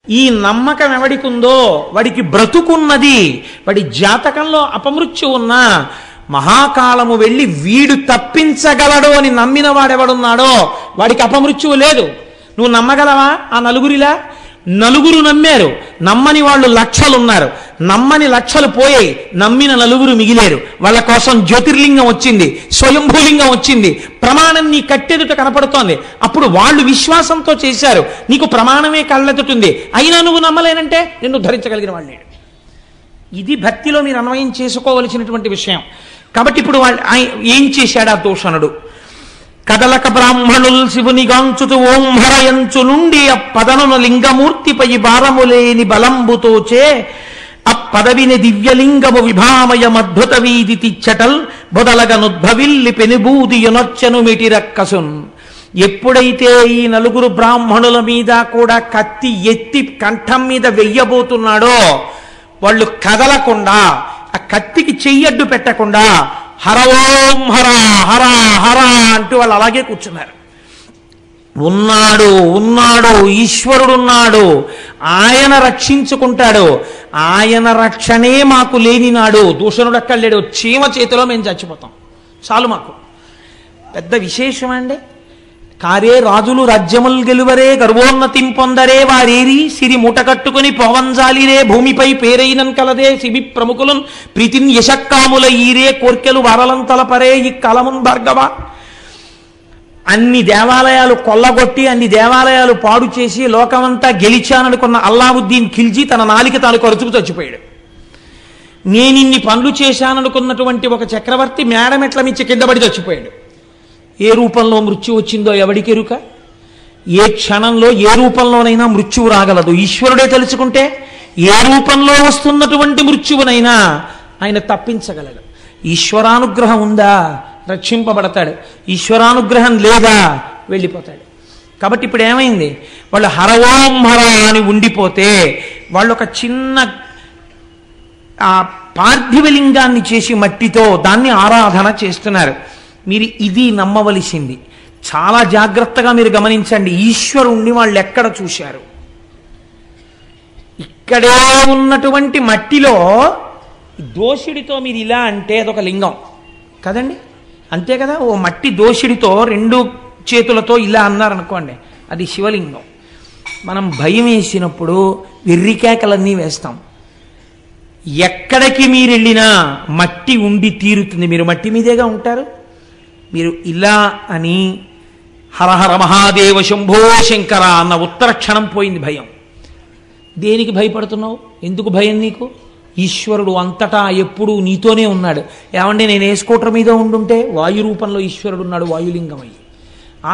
ఈ నమ్మకం ఎవడికుందో వాడికి బ్రతుకున్నది, వాడి జాతకంలో అపమృత్యు ఉన్నా మహాకాలము వెళ్ళి వీడు తప్పించగలడు అని నమ్మిన వాడెవడున్నాడో వాడికి అపమృత్యువు లేదు. నువ్వు నమ్మగలవా? ఆ నలుగురిలా నలుగురు నమ్మారు, నమ్మని వాళ్ళు లక్షలున్నారు, నమ్మని లక్షలు పోయాయి, నమ్మిన నలుగురు మిగిలేరు. వాళ్ళ కోసం జ్యోతిర్లింగం వచ్చింది, స్వయంభూలింగం వచ్చింది, ప్రమాణం నీ కట్టెదుట కనపడుతోంది. అప్పుడు వాళ్ళు విశ్వాసంతో చేశారు, నీకు ప్రమాణమే కళ్ళెదుటుంది, అయినా నువ్వు నమ్మలేనంటే నిన్ను ధరించగలిగిన వాళ్ళు లేడు. ఇది భక్తిలో మీరు అన్వయం చేసుకోవలసినటువంటి విషయం. కాబట్టి ఇప్పుడు వాళ్ళు ఏం చేశాడు ఆ దూషణుడు? కదలక బ్రాహ్మణుల్ శివునిగాంచుతు ఓం హరయంచు నుండి అప్పదనున లింగమూర్తిపై భారములేని బలంబుతోచే అప్పదవిని దివ్యలింగము విభామయమద్భుత వీధి తిచ్చటల్ బొదలగనుద్భవిల్లి పెనుబూది యునొచ్చను మిటిరక్కసున్. ఎప్పుడైతే ఈ నలుగురు బ్రాహ్మణుల మీద కూడా కత్తి ఎత్తి కంఠం మీద వెయ్యబోతున్నాడో వాళ్ళు కదలకుండా, ఆ కత్తికి చెయ్యడ్డు పెట్టకుండా హర ఓం హర హర హర అంటూ వాళ్ళు అలాగే కూర్చున్నారు. ఉన్నాడు ఉన్నాడు ఈశ్వరుడున్నాడు, ఆయన రక్షించుకుంటాడు, ఆయన రక్షణే మాకు లేనినాడు. దూషణుడు అక్కడ లేడు, చీమ చేతిలో మేము చచ్చిపోతాం చాలు. మాకు పెద్ద విశేషమండి. కారే రాజులు రాజ్యముల్ గెలువరే గర్వోన్నతిం పొందరే వారేరి సిరి మూట కట్టుకుని పోవంజాలిరే భూమిపై పేరైనం కలదే శిబి ప్రముఖులను ప్రీతిన్ యశక్కాముల ఈరే కోర్కెలు వారలంతలపరే ఈ కలమున్ భార్గవ. అన్ని దేవాలయాలు కొల్లగొట్టి అన్ని దేవాలయాలు పాడు చేసి లోకమంతా గెలిచాననుకున్న అల్లావుద్దీన్ ఖిల్జీ తన నాలిక తాను ఖర్చుకు చచ్చిపోయాడు. నేనిన్ని పనులు చేశాననుకున్నటువంటి ఒక చక్రవర్తి మేడమెట్ల మించి కింద పడి చచ్చిపోయాడు. ఏ రూపంలో మృత్యు వచ్చిందో ఎవడికెరుక? ఏ క్షణంలో ఏ రూపంలోనైనా మృత్యువు రాగలదు. ఈశ్వరుడే తెలుసుకుంటే ఏ రూపంలో వస్తున్నటువంటి మృత్యువునైనా ఆయన తప్పించగలడు. ఈశ్వరానుగ్రహం ఉందా రక్షింపబడతాడు, ఈశ్వరానుగ్రహం లేదా వెళ్ళిపోతాడు. కాబట్టి ఇప్పుడు ఏమైంది? వాళ్ళు హర ఓం హర అని ఉండిపోతే వాళ్ళు ఒక చిన్న పార్థివలింగాన్ని చేసి మట్టితో దాన్ని ఆరాధన చేస్తున్నారు. మీరు ఇది నమ్మవలసింది. చాలా జాగ్రత్తగా మీరు గమనించండి. ఈశ్వరుణ్ణి వాళ్ళు ఎక్కడ చూశారు? ఇక్కడే ఉన్నటువంటి మట్టిలో దోషిడితో మీరు ఇలా అంటే అదొక లింగం కదండి, అంతే కదా? ఓ మట్టి దోషిడితో రెండు చేతులతో ఇలా అన్నారనుకోండి, అది శివలింగం. మనం భయం వేసినప్పుడు వెర్రికేకలన్నీ వేస్తాం. ఎక్కడికి మీరు వెళ్ళినా మట్టి ఉండి తీరుతుంది. మీరు మట్టి మీదేగా ఉంటారు. మీరు ఇలా అని హరహర మహాదేవ శంభో శంకర అన్న ఉత్తర క్షణం పోయింది భయం. దేనికి భయపడుతున్నావు? ఎందుకు భయం నీకు? ఈశ్వరుడు అంతటా ఎప్పుడూ నీతోనే ఉన్నాడు. ఏమంటే నేను ఏ స్కూటర్ మీద ఉండుంటే వాయు రూపంలో ఈశ్వరుడు ఉన్నాడు, వాయులింగమై.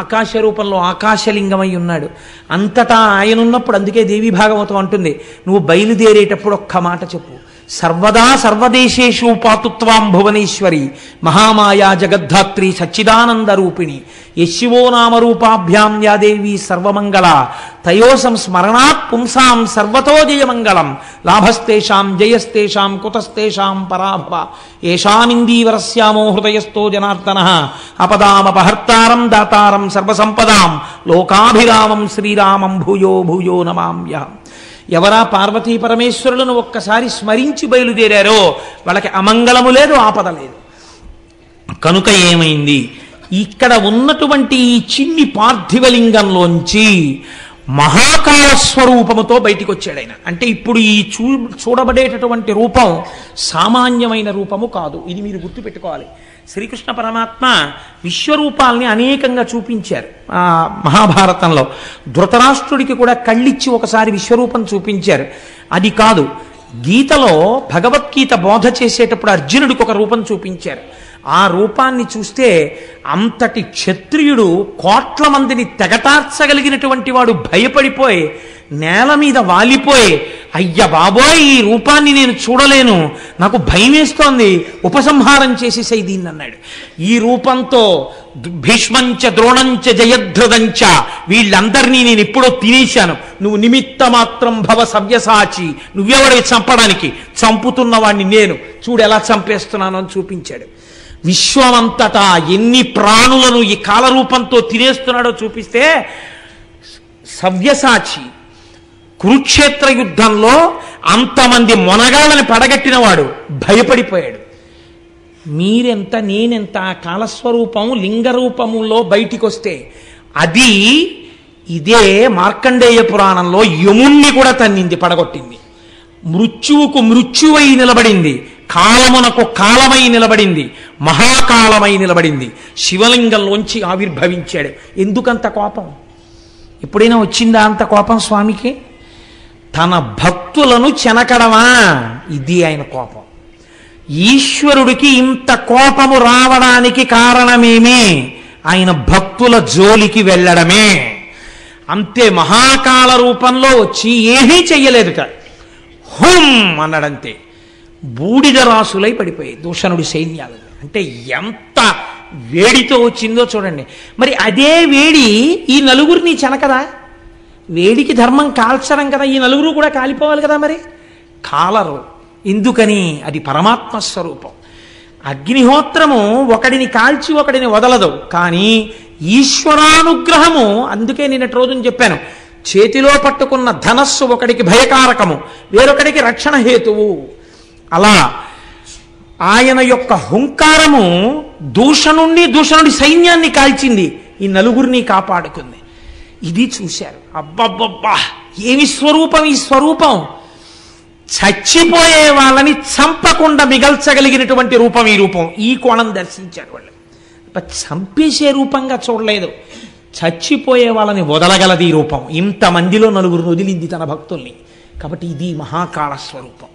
ఆకాశ రూపంలో ఆకాశలింగమై ఉన్నాడు. అంతటా ఆయన ఉన్నప్పుడు అందుకే దేవి భాగవతం అంటుంది, నువ్వు బయలుదేరేటప్పుడు ఒక్క మాట చెప్పు, సర్వదా సర్వదేశేషు పాతుత్వాం భువనేశ్వరి మహామాయా జగద్ధాత్రి సచ్చిదానంద రూపిణి యశివో నామరూపాభ్యాం యాదేవి సర్వమంగళ తయోసం స్మరణాత్ పుంసాం సర్వతో జయమంగళం లాభస్తేషాం జయస్తేషాం కుతస్తేషాం పరాభవ ఏషామిందీవరస్యామో హృదయస్థో జనార్దనః అపదామపహర్తారం దాతారం సర్వసంపదాం లోకాభిరామం శ్రీరామం భూయో భూయో నమామ్యహం. ఎవరా పార్వతీ పరమేశ్వరులను ఒక్కసారి స్మరించి బయలుదేరారో వాళ్ళకి అమంగళము లేదు, ఆపద లేదు. కనుక ఏమైంది? ఇక్కడ ఉన్నటువంటి ఈ చిన్ని పార్థివలింగంలోంచి మహాకాల స్వరూపముతో బయటికి వచ్చాడు ఆయన. అంటే ఇప్పుడు ఈ చూడబడేటటువంటి రూపం సామాన్యమైన రూపము కాదు. ఇది మీరు గుర్తుపెట్టుకోవాలి. శ్రీకృష్ణ పరమాత్మ విశ్వరూపాల్ని అనేకంగా చూపించారు మహాభారతంలో. ధృతరాష్ట్రుడికి కూడా కళ్ళిచ్చి ఒకసారి విశ్వరూపం చూపించారు. అది కాదు, గీతలో భగవద్గీత బోధ చేసేటప్పుడు అర్జునుడికి ఒక రూపం చూపించారు. ఆ రూపాన్ని చూస్తే అంతటి క్షత్రియుడు కోట్ల మందిని తెగటార్చగలిగినటువంటి వాడు భయపడిపోయి నేల మీద వాలిపోయి, అయ్య బాబోయ్ ఈ రూపాన్ని నేను చూడలేను, నాకు భయం వేస్తోంది, ఉపసంహారం చేసేసాయి దీన్ని అన్నాడు. ఈ రూపంతో భీష్మంచ ద్రోణంచ జయద్రథంచ వీళ్ళందరినీ నేను ఎప్పుడో తినేశాను, నువ్వు నిమిత్త మాత్రం భవ సవ్యసాచి, నువ్వెవడివి చంపడానికి, చంపుతున్న వాడిని నేను, చూడు ఎలా చంపేస్తున్నాను అని చూపించాడు. విశ్వమంతటా ఎన్ని ప్రాణులను ఈ కాలరూపంతో తినేస్తున్నాడో చూపిస్తే సవ్యసాచి కురుక్షేత్ర యుద్ధంలో అంతమంది మొనగాళ్ళని పడగట్టినవాడు భయపడిపోయాడు. మీరెంత నేనెంత కాలస్వరూపం లింగరూపములో బయటికి వస్తే అది ఇదే మార్కండేయ పురాణంలో యముణ్ణి కూడా తన్నింది, పడగొట్టింది. మృత్యువుకు మృత్యువై నిలబడింది, కాలమునకు కాలమై నిలబడింది, మహాకాలమై నిలబడింది. శివలింగంలోంచి ఆవిర్భవించాడు. ఎందుకంత కోపం? ఎప్పుడైనా వచ్చిందా అంత కోపం స్వామికి? తన భక్తులను చెనకడమా? ఇది ఆయన కోపం. ఈశ్వరుడికి ఇంత కోపము రావడానికి కారణమేమి? ఆయన భక్తుల జోలికి వెళ్ళడమే. అంతే. మహాకాల రూపంలో వచ్చి ఏమీ చెయ్యలేదుట, హుం అన్నాడంతే. బూడిద రాసులై పడిపోయాయి దూషణుడి సైన్యాలు. అంటే ఎంత వేడితో వచ్చిందో చూడండి. మరి అదే వేడి ఈ నలుగురిని చెనకదా? వేడికి ధర్మం కాల్చడం కదా, ఈ నలుగురు కూడా కాలిపోవాలి కదా. మరి కాలరు. ఎందుకని? అది పరమాత్మ స్వరూపం. అగ్నిహోత్రము ఒకడిని కాల్చి ఒకడిని వదలదు, కానీ ఈశ్వరానుగ్రహము. అందుకే నిన్నటి రోజున చెప్పాను, చేతిలో పట్టుకున్న ధనస్సు ఒకడికి భయకారకము, వేరొకడికి రక్షణ హేతువు. అలా ఆయన యొక్క హుంకారము దూషణుడి సైన్యాన్ని కాల్చింది, ఈ నలుగురిని కాపాడుకుంది. ఇది చూశారు. అబ్బబ్బబ్బా, ఏమి స్వరూపం ఈ స్వరూపం! చచ్చిపోయే వాళ్ళని చంపకుండా మిగల్చగలిగినటువంటి రూపం ఈ రూపం. ఈ కోణం దర్శించారు వాళ్ళు. చంపేసే రూపంగా చూడలేదు, చచ్చిపోయే వాళ్ళని వదలగలది ఈ రూపం. ఇంతమందిలో నలుగురు వదిలింది తన భక్తుల్ని. కాబట్టి ఇది మహాకాల స్వరూపం.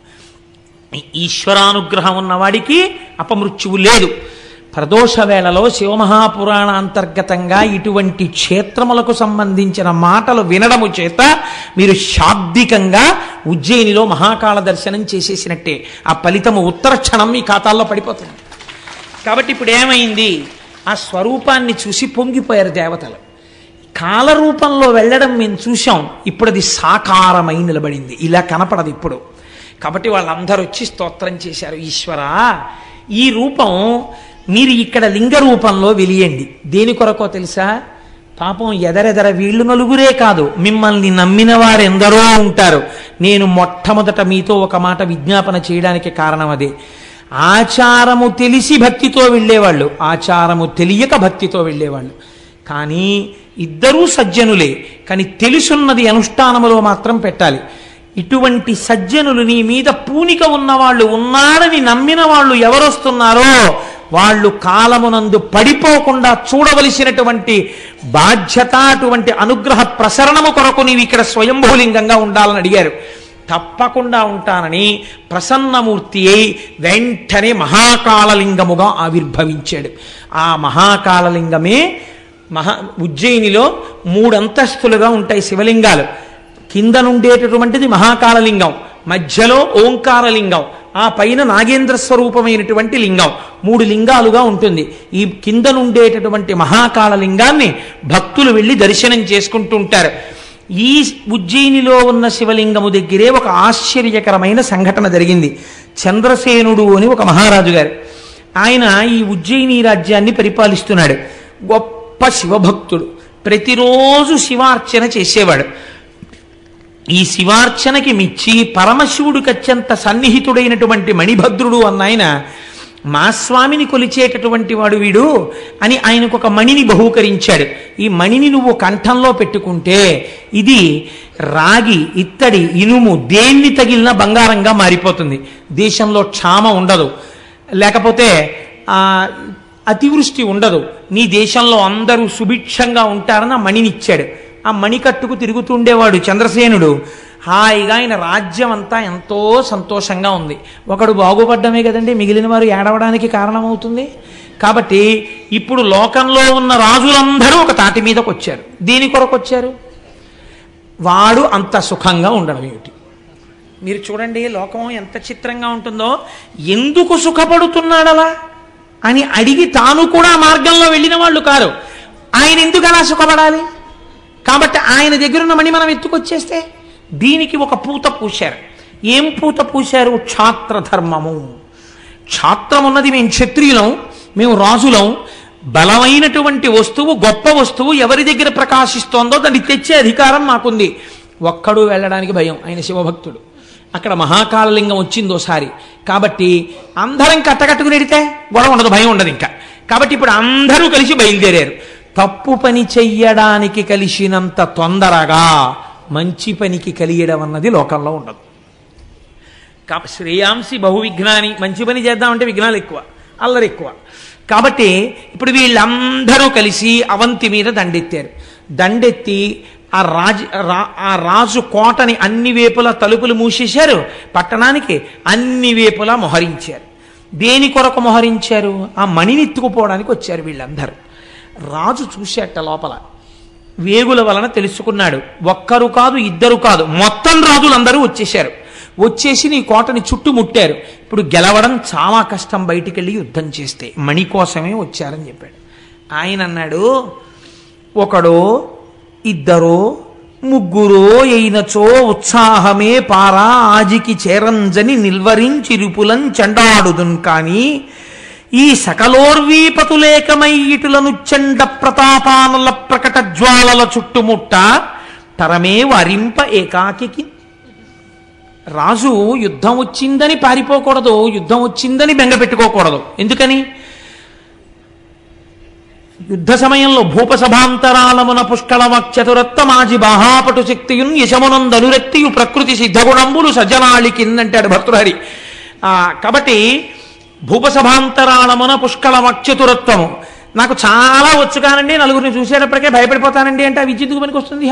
ఈశ్వరానుగ్రహం ఉన్నవాడికి అపమృత్యువు లేదు. ప్రదోష వేళలో శివమహాపురాణ అంతర్గతంగా ఇటువంటి క్షేత్రములకు సంబంధించిన మాటలు వినడము చేత మీరు శాబ్దికంగా ఉజ్జయినిలో మహాకాళ దర్శనం చేసేసినట్టే. ఆ ఫలితము ఉత్తర క్షణం మీ ఖాతాల్లో పడిపోతుంది. కాబట్టి ఇప్పుడు ఏమైంది? ఆ స్వరూపాన్ని చూసి పొంగిపోయారు దేవతలు. కాలరూపంలో వెళ్ళడం మేము చూసాం, ఇప్పుడు అది సాకారమై నిలబడింది, ఇలా కనపడదు ఇప్పుడు. కాబట్టి వాళ్ళందరూ వచ్చి స్తోత్రం చేశారు. ఈశ్వరా, ఈ రూపం మీరు ఇక్కడ లింగ రూపంలో వెలియండి. దేని కొరకో తెలుసా? పాపం ఎదరెదర వీళ్ళు నలుగురే కాదు, మిమ్మల్ని నమ్మిన వారెందరో ఉంటారు. నేను మొట్టమొదట మీతో ఒక మాట విజ్ఞాపన చేయడానికి కారణం అదే. ఆచారము తెలిసి భక్తితో వెళ్ళేవాళ్ళు, ఆచారము తెలియక భక్తితో వెళ్ళేవాళ్ళు. కానీ ఇద్దరూ సజ్జనులే, కానీ తెలుసున్నది అనుష్ఠానములో మాత్రం పెట్టాలి. ఇటువంటి సజ్జనులు, నీ మీద పూనిక ఉన్నవాళ్ళు, ఉన్నారని నమ్మిన వాళ్ళు ఎవరొస్తున్నారో వాళ్ళు కాలమునందు పడిపోకుండా చూడవలసినటువంటి బాధ్యత, అటువంటి అనుగ్రహ ప్రసరణము కొరకు నీవు ఇక్కడ స్వయంభూలింగంగా ఉండాలని అడిగారు. తప్పకుండా ఉంటానని ప్రసన్నమూర్తి అయి వెంటనే మహాకాళలింగముగా ఆవిర్భవించాడు. ఆ మహాకాళలింగమే ఉజ్జయినిలో 3 అంతస్తులుగా ఉంటాయి శివలింగాలు. కింద నుండేటటువంటిది మహాకాళలింగం, మధ్యలో ఓంకారలింగం, ఆ పైన నాగేంద్ర స్వరూపమైనటువంటి లింగం. 3 లింగాలుగా ఉంటుంది. ఈ కింద నుండేటటువంటి మహాకాళలింగాన్ని భక్తులు వెళ్ళి దర్శనం చేసుకుంటూ ఉంటారు. ఈ ఉజ్జయినిలో ఉన్న శివలింగము దగ్గరే ఒక ఆశ్చర్యకరమైన సంఘటన జరిగింది. చంద్రసేనుడు అని ఒక మహారాజు గారు, ఆయన ఈ ఉజ్జయిని రాజ్యాన్ని పరిపాలిస్తున్నాడు. గొప్ప శివభక్తుడు, ప్రతిరోజు శివార్చన చేసేవాడు. ఈ శివార్చనకి మిచ్చి పరమశివుడికి అత్యంత సన్నిహితుడైనటువంటి మణిభద్రుడు అన్నాయన, మా స్వామిని కొలిచేటటువంటి వాడు వీడు అని ఆయనకు ఒక మణిని బహూకరించాడు. ఈ మణిని నువ్వు కంఠంలో పెట్టుకుంటే ఇది రాగి, ఇత్తడి, ఇనుము దేన్ని తగిలినా బంగారంగా మారిపోతుంది. దేశంలో క్షామ ఉండదు, లేకపోతే అతివృష్టి ఉండదు, నీ దేశంలో అందరూ సుభిక్షంగా ఉంటారని ఆ మణినిచ్చాడు. ఆ మణికట్టుకు తిరుగుతుండేవాడు చంద్రసేనుడు. హాయిగా ఆయన రాజ్యం అంతా ఎంతో సంతోషంగా ఉంది. ఒకడు బాగుపడ్డమే కదండి మిగిలిన వారు ఏడవడానికి కారణమవుతుంది. కాబట్టి ఇప్పుడు లోకంలో ఉన్న రాజులందరూ ఒక తాటి మీదకి వచ్చారు. దేని కొరకు వచ్చారు? వాడు అంత సుఖంగా ఉండడం ఏమిటి? మీరు చూడండి లోకం ఎంత చిత్రంగా ఉంటుందో. ఎందుకు సుఖపడుతున్నాడలా అని అడిగి తాను కూడా మార్గంలో వెళ్ళిన వాళ్ళు కారు. ఆయన ఎందుకు అలా సుఖపడాలి? కాబట్టి ఆయన దగ్గరున్న మణి మనం ఎత్తుకొచ్చేస్తే దీనికి ఒక పూత పూశారు. ఏం పూత పూశారు? క్షాత్రధర్మము. క్షాత్రం ఉన్నది మేము క్షత్రియులం, మేము రాజులం. బలమైనటువంటి వస్తువు, గొప్ప వస్తువు ఎవరి దగ్గర ప్రకాశిస్తోందో దాన్ని తెచ్చే అధికారం మాకుంది. ఒక్కడు వెళ్ళడానికి భయం, ఆయన శివభక్తుడు. అక్కడ మహాకాళలింగం వచ్చిందోసారి, కాబట్టి అందరం కట్టకట్టుకుని ఎడితే గొడవ ఉండదు, భయం ఉండదు ఇంకా. కాబట్టి ఇప్పుడు అందరూ కలిసి బయలుదేరారు. తప్పు పని చెయ్యడానికి కలిసినంత తొందరగా మంచి పనికి కలియడం అన్నది లోకంలో ఉండదు. శ్రేయాంసి బహువిఘ్నాని, మంచి పని చేద్దామంటే విఘ్నాలు ఎక్కువ, అల్లరి ఎక్కువ. కాబట్టి ఇప్పుడు వీళ్ళందరూ కలిసి అవంతి మీద దండెత్తారు. దండెత్తి ఆ రాజు కోటని అన్ని వేపులా తలుపులు మూసేశారు, పట్టణానికి అన్ని వేపులా మొహరించారు. దేని కొరకు మొహరించారు? ఆ మణిని ఎత్తుకుపోవడానికి వచ్చారు వీళ్ళందరూ. రాజు చూశాట లోపల, వేగుల వలన తెలుసుకున్నాడు. ఒక్కరు కాదు, ఇద్దరు కాదు, మొత్తం రాజులందరూ వచ్చేశారు. వచ్చేసి నీ కోటని చుట్టుముట్టారు. ఇప్పుడు గెలవడం చాలా కష్టం, బయటికి వెళ్ళి యుద్ధం చేస్తే. మణి కోసమే వచ్చారని చెప్పాడు. ఆయన అన్నాడు, ఒకడో ఇద్దరో ముగ్గురో అయినచో ఉత్సాహమే పారా ఆజికి చేరంజని నిల్వరించిరుపులం చెండాడుదున్. కానీ ఈ సకలోర్వీపతులేకమై ఇటులను చండ ప్రతాపానుల ప్రకట జ్వాలల చుట్టుముట్ట తరమే వరింప ఏకాకి. రాజు యుద్ధం వచ్చిందని పారిపోకూడదు, యుద్ధం వచ్చిందని బెంగ పెట్టుకోకూడదు. ఎందుకని? యుద్ధ సమయంలో భూపసభాంతరాలమున పుష్కళమక్షతురత్త మాజి బాహాపటు శక్తియున్ యశమునందనురక్తియు ప్రకృతి సిద్ధగుణంబులు సజ్జనాళి కిందంటాడు భర్తృహరి. కాబట్టి భూపసభాంతరాలమున పుష్కళమక్షతురత్వము నాకు చాలా వచ్చు కానండి, నలుగురిని చూసేటప్పటికే భయపడిపోతానండి అంటే ఆ విద్యుత్తుకు పనికి వస్తుంది.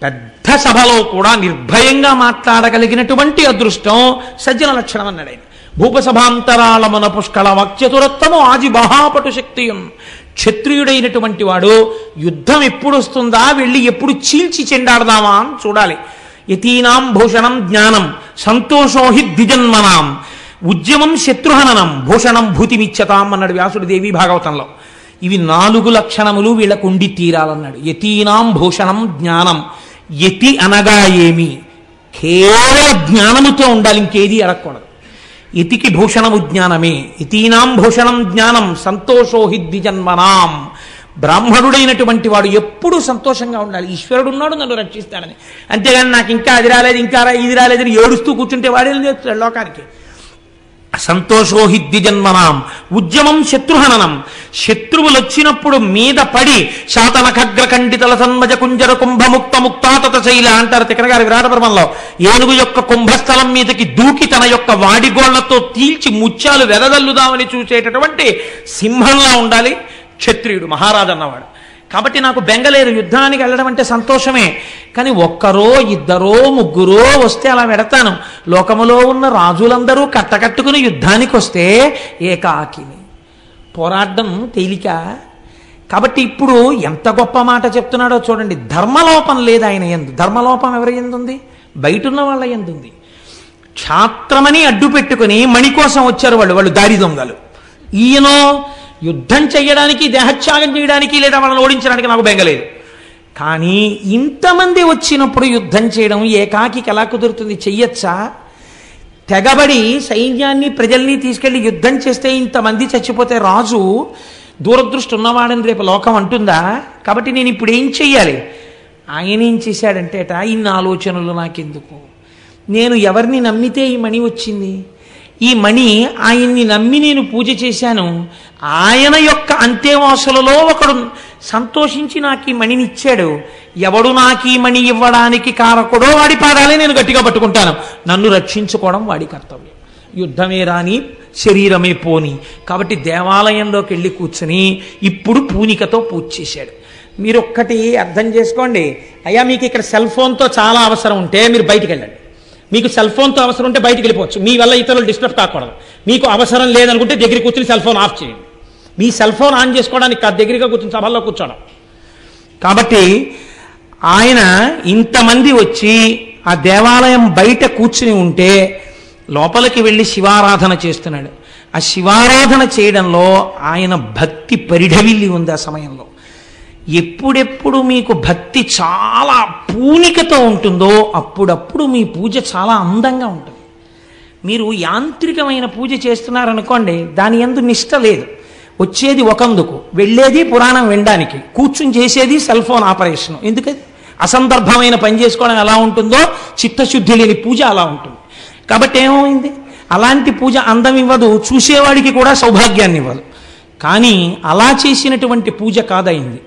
పెద్ద సభలో కూడా నిర్భయంగా మాట్లాడగలిగినటువంటి అదృష్టం సజ్జన లక్షణం అన్నాడు ఆయన. భూపసభాంతరాళమున పుష్కళమక్షతురత్వము ఆజి బహాపటు శక్తియున్. క్షత్రియుడైనటువంటి వాడు యుద్ధం ఎప్పుడు వస్తుందా, వెళ్ళి ఎప్పుడు చీల్చి చెండాడదామా అని చూడాలి. యతీనాం భూషణం జ్ఞానం సంతోషోహి ద్విజన్మనాం ఉద్యమం శత్రుహననం భూషణం భూతిమిచ్చతాం అన్నాడు వ్యాసుడు దేవి భాగవతంలో. ఇవి 4 లక్షణములు వీళ్ళకు ఉండి తీరాలన్నాడు. యతీనాం భూషణం జ్ఞానం. యతి అనగా ఏమి? కేవల జ్ఞానముతో ఉండాలి, ఇంకేది అడగకూడదు. యతికి భూషణము జ్ఞానమే. యతీనాం భూషణం జ్ఞానం సంతోషోహి ద్విజన్మనాం. బ్రాహ్మణుడైనటువంటి వాడు ఎప్పుడూ సంతోషంగా ఉండాలి, ఈశ్వరుడు ఉన్నాడు నన్ను రక్షిస్తాడని. అంతేగాని నాకు ఇంకా అది రాలేదు, ఇంకా ఇది రాలేదని ఏడుస్తూ కూర్చుంటే వాడేం చేస్తాడు లోకానికి. సంతోషోహి ద్విజన్మనాం ఉద్యమం శత్రుహననం. శత్రువులు వచ్చినప్పుడు మీద పడి శాతన ఖగ్ర ఖండితల సన్మజ కుంజర కుంభముక్త ముక్తాతత శైల అంటారు తిక్కనగారి విరాటపర్వంలో. ఏనుగు యొక్క కుంభస్థలం మీదకి దూకి తన యొక్క వాడిగోళ్లతో తీల్చి ముత్యాలు వెదజల్లుదామని చూసేటటువంటి సింహంలా ఉండాలి క్షత్రియుడు, మహారాజు అన్నవాడు. కాబట్టి నాకు బెంగలేదు, యుద్ధానికి వెళ్ళడం అంటే సంతోషమే. కానీ ఒక్కరో ఇద్దరో ముగ్గురో వస్తే అలా వెడతాను. లోకములో ఉన్న రాజులందరూ కట్టకట్టుకుని యుద్ధానికి వస్తే ఏకాకిని పోరాడడం తేలిక. కాబట్టి ఇప్పుడు ఎంత గొప్ప మాట చెప్తున్నాడో చూడండి. ధర్మలోపం లేదు ఆయన యందు. ధర్మలోపం ఎవరి యందు ఉంది? బయట ఉన్న వాళ్ళ యందు ఉంది. క్షాత్రమని అడ్డు పెట్టుకుని మణి కోసం వచ్చారు వాళ్ళు దారి దొంగలు. ఈయనో యుద్ధం చేయడానికి, దేహత్యాగం చేయడానికి, లేదా వాళ్ళని ఓడించడానికి నాకు బెంగలేదు. కానీ ఇంతమంది వచ్చినప్పుడు యుద్ధం చేయడం ఏకాకి ఎలా కుదురుతుంది? చెయ్యొచ్చా? తెగబడి సైన్యాన్ని ప్రజల్ని తీసుకెళ్లి యుద్ధం చేస్తే ఇంతమంది చచ్చిపోతే రాజు దూరదృష్టి ఉన్నవాడని రేపు లోకం అంటుందా? కాబట్టి నేను ఇప్పుడు ఏం చెయ్యాలి? ఆయన ఏం చేశాడంటేట, ఇన్ని ఆలోచనలు నాకెందుకు, నేను ఎవరిని నమ్మితే ఈ మణి వచ్చింది, ఈ మణి ఆయన్ని నమ్మి నేను పూజ చేశాను, ఆయన యొక్క అంత్యవాసులలో ఒకడు సంతోషించి నాకు ఈ మణిని ఇచ్చాడు, ఎవడు నాకు ఈ మణి ఇవ్వడానికి కారకుడో వాడి పాదాలే నేను గట్టిగా పట్టుకుంటాను, నన్ను రక్షించుకోవడం వాడి కర్తవ్యం. యుద్ధమే రాని శరీరమే పోని. కాబట్టి దేవాలయంలోకి వెళ్ళి కూర్చుని ఇప్పుడు పూనికతో పూజ చేశాడు. మీరు ఒక్కటి అర్థం చేసుకోండి, అయ్యా మీకు ఇక్కడ సెల్ ఫోన్తో చాలా అవసరం ఉంటే మీరు బయటికి వెళ్ళండి. మీకు సెల్ ఫోన్తో అవసరం ఉంటే బయటికి వెళ్ళిపోవచ్చు, మీ వల్ల ఇతరులు డిస్టర్బ్ కాకూడదు. మీకు అవసరం లేదనుకుంటే దగ్గర కూర్చుని సెల్ ఫోన్ ఆఫ్ చేయండి. మీ సెల్ ఫోన్ ఆన్ చేసుకోవడానికి దగ్గరగా కూర్చుని సభల్లో కూర్చోడం. కాబట్టి ఆయన ఇంతమంది వచ్చి ఆ దేవాలయం బయట కూర్చుని ఉంటే లోపలికి వెళ్ళి శివారాధన చేస్తున్నాడు. ఆ శివారాధన చేయడంలో ఆయన భక్తి పరిఢవిల్లి ఉంది. ఆ సమయంలో ఎప్పుడెప్పుడు మీకు భక్తి చాలా పూనికతో ఉంటుందో అప్పుడప్పుడు మీ పూజ చాలా అందంగా ఉంటుంది. మీరు యాంత్రికమైన పూజ చేస్తున్నారనుకోండి, దాని యందు నిష్ట లేదు. వచ్చేది ఒకందుకు, వెళ్ళేది పురాణం వినడానికి, కూర్చుని చేసేది సెల్ ఫోన్ ఆపరేషన్. ఎందుకది? అసందర్భమైన పని చేసుకోవడం ఎలా ఉంటుందో చిత్తశుద్ధి లేని పూజ అలా ఉంటుంది. కాబట్టి ఏమైంది, అలాంటి పూజ అందం ఇవ్వదు, చూసేవాడికి కూడా సౌభాగ్యాన్ని ఇవ్వదు. కానీ అలా చేసినటువంటి పూజ కాదయింది.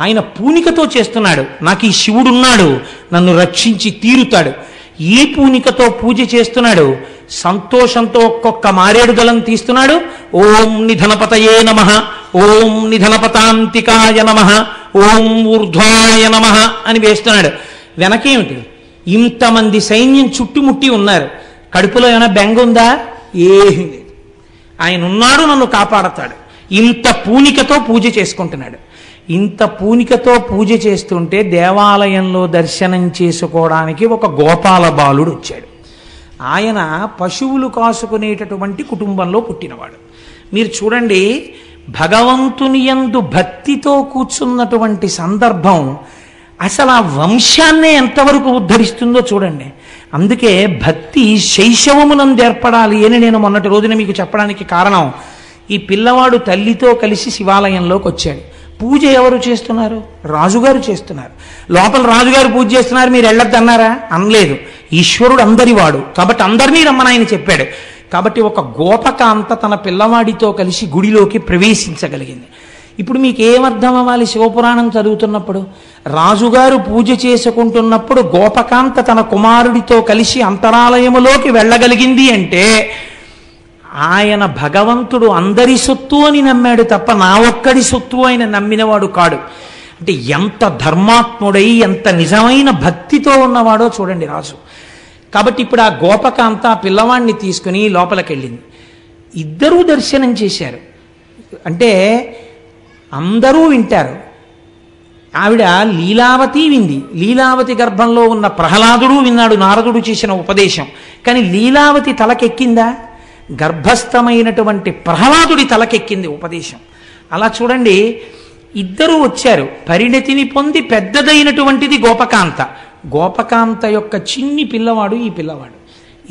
ఆయన పూనికతో చేస్తున్నాడు, నాకు ఈ శివుడున్నాడు, నన్ను రక్షించి తీరుతాడు. ఈ పూనికతో పూజ చేస్తున్నాడు, సంతోషంతో ఒక్కొక్క మారేడు దళం తీస్తున్నాడు. ఓం నిధనపతయే నమః, ఓం నిధనపతాంతికాయ నమః, ఓం ఊర్ధ్వాయ నమః అని వేస్తున్నాడు. వెనకేమిటి, ఇంతమంది సైన్యం చుట్టుముట్టి ఉన్నారు. కడుపులో ఏమైనా బెంగ ఉందా? ఏమీ లేదు. ఆయన ఉన్నాడు, నన్ను కాపాడతాడు. ఇంత పూనికతో పూజ చేసుకుంటున్నాడు. ఇంత పూనికతో పూజ చేస్తుంటే దేవాలయంలో దర్శనం చేసుకోవడానికి ఒక గోపాల బాలుడు వచ్చాడు. ఆయన పశువులు కాసుకునేటటువంటి కుటుంబంలో పుట్టినవాడు. మీరు చూడండి, భగవంతుని యందు భక్తితో కూర్చున్నటువంటి సందర్భం అసలు ఆ వంశాన్నే ఎంతవరకు ఉద్ధరిస్తుందో చూడండి. అందుకే భక్తి శైశవమునందు ఏర్పడాలి అని నేను మొన్నటి రోజున మీకు చెప్పడానికి కారణం, ఈ పిల్లవాడు తల్లితో కలిసి శివాలయంలోకి వచ్చాడు. పూజ ఎవరు చేస్తున్నారు? రాజుగారు చేస్తున్నారు. లోపల రాజుగారు పూజ చేస్తున్నారు, మీరు వెళ్ళొద్దన్నారా? అనలేదు. ఈశ్వరుడు అందరివాడు కాబట్టి అందరినీ రమ్మని ఆయన చెప్పాడు. కాబట్టి ఒక గోపకాంత తన పిల్లవాడితో కలిసి గుడిలోకి ప్రవేశించగలిగింది. ఇప్పుడు మీకు ఏమర్థం అవ్వాలి? శివపురాణం చదువుతున్నప్పుడు రాజుగారు పూజ చేసుకుంటున్నప్పుడు గోపకాంత తన కుమారుడితో కలిసి అంతరాలయములోకి వెళ్ళగలిగింది అంటే ఆయన భగవంతుడు అందరి సొత్తు అని నమ్మాడు తప్ప నా ఒక్కడి సొత్తు ఆయన నమ్మినవాడు కాడు. అంటే ఎంత ధర్మాత్ముడై ఎంత నిజమైన భక్తితో ఉన్నవాడో చూడండి రాజు. కాబట్టి ఇప్పుడు ఆ గోపకాంత ఆ పిల్లవాడిని తీసుకుని లోపలికి వెళ్ళింది. ఇద్దరూ దర్శనం చేశారు. అంటే అందరూ వింటారు. ఆవిడ లీలావతి వింది. లీలావతి గర్భంలో ఉన్న ప్రహ్లాదుడు విన్నాడు నారదుడు చేసిన ఉపదేశం. కానీ లీలావతి తలకెక్కిందా? గర్భస్థమైనటువంటి ప్రహ్లాదుడి తలకెక్కింది ఉపదేశం. అలా చూడండి, ఇద్దరూ వచ్చారు. పరిణతిని పొంది పెద్దదైనటువంటిది గోపకాంత. గోపకాంత యొక్క చిన్ని పిల్లవాడు ఈ పిల్లవాడు.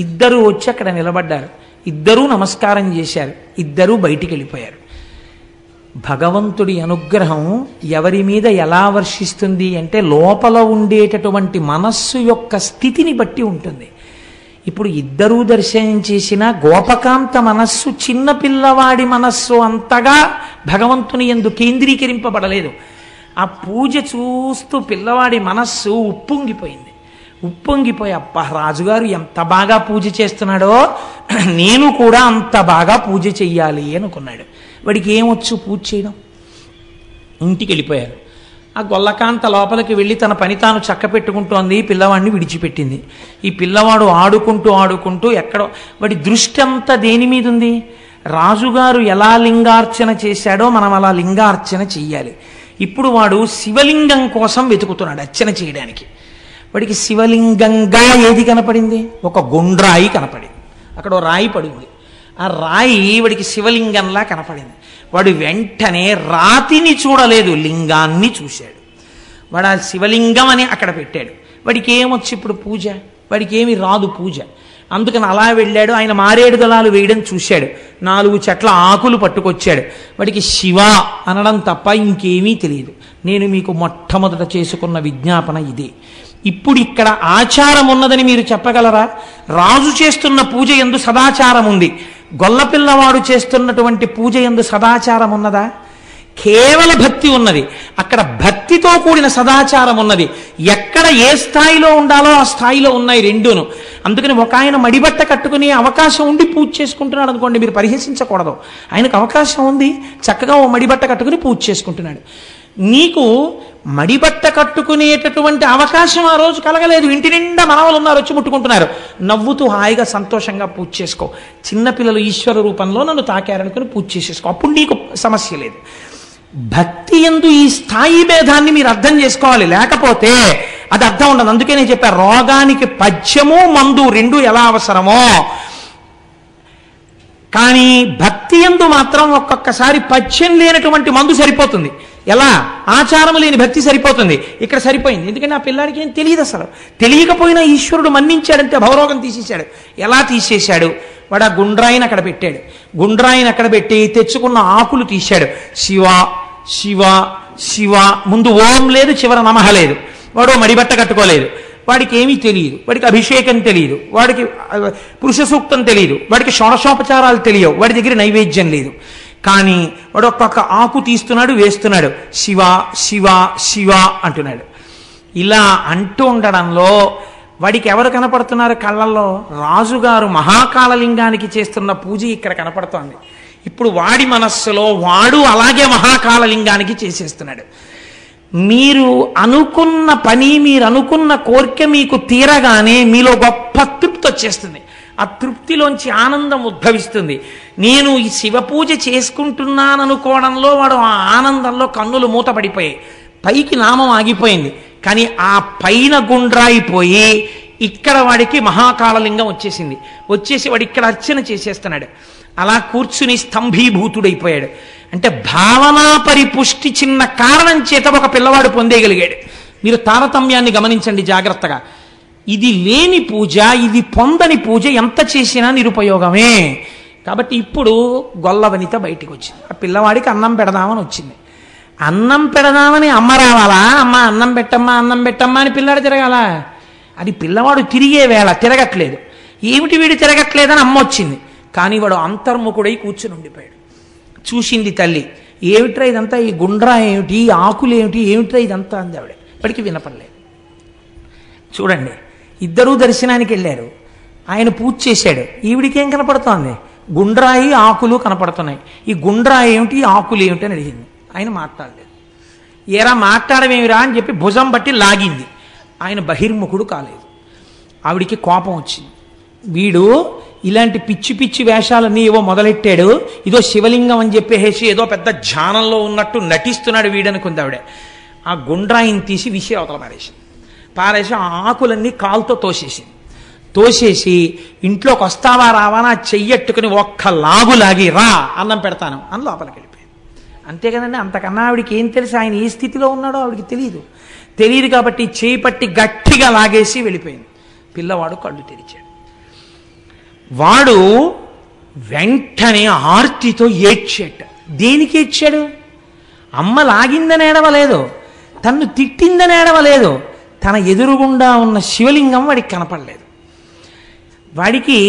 ఇద్దరూ వచ్చి అక్కడ నిలబడ్డారు. ఇద్దరూ నమస్కారం చేశారు. ఇద్దరూ బయటికి వెళ్ళిపోయారు. భగవంతుడి అనుగ్రహం ఎవరి మీద ఎలా వర్షిస్తుంది అంటే లోపల ఉండేటటువంటి మనస్సు యొక్క స్థితిని బట్టి ఉంటుంది. ఇప్పుడు ఇద్దరూ దర్శనం చేసిన గోపకాంత మనస్సు చిన్నపిల్లవాడి మనస్సు అంతగా భగవంతుని యందు కేంద్రీకరింపబడలేదు. ఆ పూజ చూస్తూ పిల్లవాడి మనస్సు ఉప్పొంగిపోయింది. ఉప్పొంగిపోయి అబ్బా రాజుగారు ఎంత బాగా పూజ చేస్తున్నాడో నేను కూడా అంత బాగా పూజ చెయ్యాలి అనుకున్నాడు. వాడికి ఏమొచ్చు పూజ చేయడం? ఇంటికి వెళ్ళిపోయారు. ఆ గొల్లకాంత లోపలికి వెళ్ళి తన పని తాను చక్క పెట్టుకుంటోంది. పిల్లవాడిని విడిచిపెట్టింది. ఈ పిల్లవాడు ఆడుకుంటూ ఆడుకుంటూ ఎక్కడో వాడి దృష్టి అంతా దేని మీద ఉంది? రాజుగారు ఎలా లింగార్చన చేశాడో మనం అలా లింగార్చన చెయ్యాలి. ఇప్పుడు వాడు శివలింగం కోసం వెతుకుతున్నాడు అర్చన చేయడానికి. వాడికి శివలింగంగా ఏది కనపడింది? ఒక గుండ్రాయి కనపడింది. అక్కడ ఓ రాయి పడింది. ఆ రాయి వాడికి శివలింగంలా కనపడింది. వాడు వెంటనే రాతిని చూడలేదు, లింగాన్ని చూశాడు. వాడు ఆ శివలింగం అని అక్కడ పెట్టాడు. వాడికి ఏమొచ్చి ఇప్పుడు పూజ? వాడికి ఏమి రాదు పూజ. అందుకని అలా వెళ్ళాడు. ఆయన మారేడు దళాలు వేయడం చూశాడు. 4 చెట్ల ఆకులు పట్టుకొచ్చాడు. వాడికి శివ అనడం తప్ప ఇంకేమీ తెలియదు. నేను మీకు మొట్టమొదట చేసుకున్న విజ్ఞాపన ఇదే. ఇప్పుడు ఇక్కడ ఆచారం ఉన్నదని మీరు చెప్పగలరా? రాజు చేస్తున్న పూజ యందు సదాచారం ఉంది. గొల్లపిల్లవాడు చేస్తున్నటువంటి పూజ యందు సదాచారం ఉన్నదా? కేవల భక్తి ఉన్నది. అక్కడ భక్తితో కూడిన సదాచారం ఉన్నది. ఎక్కడ ఏ స్థాయిలో ఉండాలో ఆ స్థాయిలో ఉన్నాయి రెండూను. అందుకని ఒక ఆయన మడిబట్ట కట్టుకునే అవకాశం ఉండి పూజ చేసుకుంటున్నాడు అనుకోండి, మీరు పరిహసించకూడదు. ఆయనకు అవకాశం ఉంది, చక్కగా ఓ మడిబట్ట కట్టుకుని పూజ చేసుకుంటున్నాడు. నీకు మడిబట్ట కట్టుకునేటటువంటి అవకాశం ఆ రోజు కలగలేదు. ఇంటి నిండా మనవలు ఉన్నారు, వచ్చి ముట్టుకుంటున్నారు. నవ్వుతూ హాయిగా సంతోషంగా పూజ చేసుకో. చిన్నపిల్లలు ఈశ్వర రూపంలో నన్ను తాకారనుకుని పూజ చేసేసుకో. అప్పుడు నీకు సమస్య లేదు. భక్తి యందు ఈ స్థాయి భేదాన్ని మీరు అర్థం చేసుకోవాలి, లేకపోతే అది అర్థం ఉండదు. అందుకే నేను చెప్పాను, రోగానికి పథ్యము మందు రెండు ఎలా అవసరమో కానీ భక్తి యందు మాత్రం ఒక్కొక్కసారి పథ్యం లేనటువంటి మందు సరిపోతుంది. ఎలా? ఆచారం లేని భక్తి సరిపోతుంది. ఇక్కడ సరిపోయింది. ఎందుకంటే ఆ పిల్లాడికి ఏం తెలియదు. అసలు తెలియకపోయినా ఈశ్వరుడు మన్నించాడంటే భవరోగం తీసేశాడు. ఎలా తీసేశాడు? వాడు ఆ గుండ్రాయిని అక్కడ పెట్టాడు. గుండ్రాయిని అక్కడ పెట్టి తెచ్చుకున్న ఆకులు తీశాడు. శివ శివ శివ, ముందు ఓం లేదు, చివర నమః లేదు. వాడు మడిబట్ట కట్టుకోలేదు, వాడికి ఏమీ తెలియదు, వాడికి అభిషేకం తెలియదు, వాడికి పురుష సూక్తం తెలియదు, వాడికి షోడశోపచారాలు తెలియవు, వాడి దగ్గర నైవేద్యం లేదు. కానీ వాడు ఒక్కొక్క ఆకు తీస్తున్నాడు, వేస్తున్నాడు, శివ శివ శివ అంటున్నాడు. ఇలా అంటూ ఉండడంలో వాడికి ఎవరు కనపడుతున్నారు కళ్ళల్లో? రాజుగారు మహాకాళలింగానికి చేస్తున్న పూజ ఇక్కడ కనపడుతోంది. ఇప్పుడు వాడి మనస్సులో వాడు అలాగే మహాకాళలింగానికి చేసేస్తున్నాడు. మీరు అనుకున్న పని, మీరు అనుకున్న కోరిక మీకు తీరగానే మీలో గొప్ప తృప్తి వచ్చేస్తుంది. ఆ తృప్తిలోంచి ఆనందం ఉద్భవిస్తుంది. నేను ఈ శివ పూజ చేసుకుంటున్నాననుకోవడంలో వాడు ఆ ఆనందంలో కన్నులు మూతపడిపోయాయి, పైకి నామం ఆగిపోయింది. కానీ ఆ పైన గుండ్రాయిపోయి ఇక్కడ వాడికి మహాకాళలింగం వచ్చేసింది. వచ్చేసి వాడు ఇక్కడ అర్చన చేసేస్తున్నాడు. అలా కూర్చుని స్తంభీభూతుడైపోయాడు. అంటే భావనా పరిపుష్టి చిన్న కారణం చేత ఒక పిల్లవాడు పొందేయగలిగాడు. మీరు తారతమ్యాన్ని గమనించండి జాగ్రత్తగా. ఇది లేని పూజ, ఇది పొందని పూజ ఎంత చేసినా నిరుపయోగమే. కాబట్టి ఇప్పుడు గొల్లవనిత బయటికి వచ్చింది. ఆ పిల్లవాడికి అన్నం పెడదామని వచ్చింది. అన్నం పెడదామని అమ్మ రావాలా? అమ్మ అన్నం పెట్టమ్మా, అన్నం పెట్టమ్మా అని పిల్లాడు తిరగాల? అది పిల్లవాడు తిరిగే వేళ, తిరగట్లేదు. ఏమిటి వీడు తిరగట్లేదని అమ్మ వచ్చింది. కానీ వాడు అంతర్ముఖుడై కూర్చుని ఉండిపోయాడు. చూసింది తల్లి, ఏమిట్రా ఇదంతా, ఈ గుండ్రా ఏమిటి, ఈ ఆకులు ఏమిటి, ఏమిట్రా ఇదంతా అంది ఆవిడ. ఇప్పటికీ వినపడలేదు. చూడండి, ఇద్దరూ దర్శనానికి వెళ్ళారు. ఆయన పూజ చేశాడు, ఈవిడికేం కనపడుతోంది? గుండ్రాయి ఆకులు కనపడుతున్నాయి. ఈ గుండ్రాయి ఏమిటి, ఆకులు ఏమిటి అని అడిగింది. ఆయన మాట్లాడలేదు. ఏరా మాట్లాడమేమిరా అని చెప్పి భుజం బట్టి లాగింది. ఆయన బహిర్ముఖుడు కాలేదు. ఆవిడికి కోపం వచ్చింది. వీడు ఇలాంటి పిచ్చి పిచ్చి వేషాలన్నీ ఏవో మొదలెట్టాడు, ఇదో శివలింగం అని చెప్పేసి ఏదో పెద్ద ధ్యానంలో ఉన్నట్టు నటిస్తున్నాడు వీడనుకుంది ఆవిడ. ఆ గుండ్రాయిని తీసి విసి అవతల పారేసి ఆ ఆకులన్నీ కాలుతో తోసేసి ఇంట్లోకి వస్తావా రావా నా చెయ్యట్టుకుని ఒక్క లాగు లాగి రా అన్నం పెడతాను అని లోపలికి వెళ్ళిపోయింది. అంతే కదండి. అంతకన్నా ఆవిడికి ఏం తెలుసు? ఆయన ఏ స్థితిలో ఉన్నాడో ఆవిడికి తెలియదు కాబట్టి చేయి పట్టి గట్టిగా లాగేసి వెళ్ళిపోయింది. పిల్లవాడు కళ్ళు తెరిచాడు. వాడు వెంటనే ఆర్తితో ఏడ్చాడు. దేనికి ఏడ్చాడు? అమ్మ లాగిందని ఏడవలేదు, తన్ను తిట్టిందని ఏడవలేదు. తన ఎదురుగుండా ఉన్న శివలింగం వాడికి కనపడలేదు. వాడికి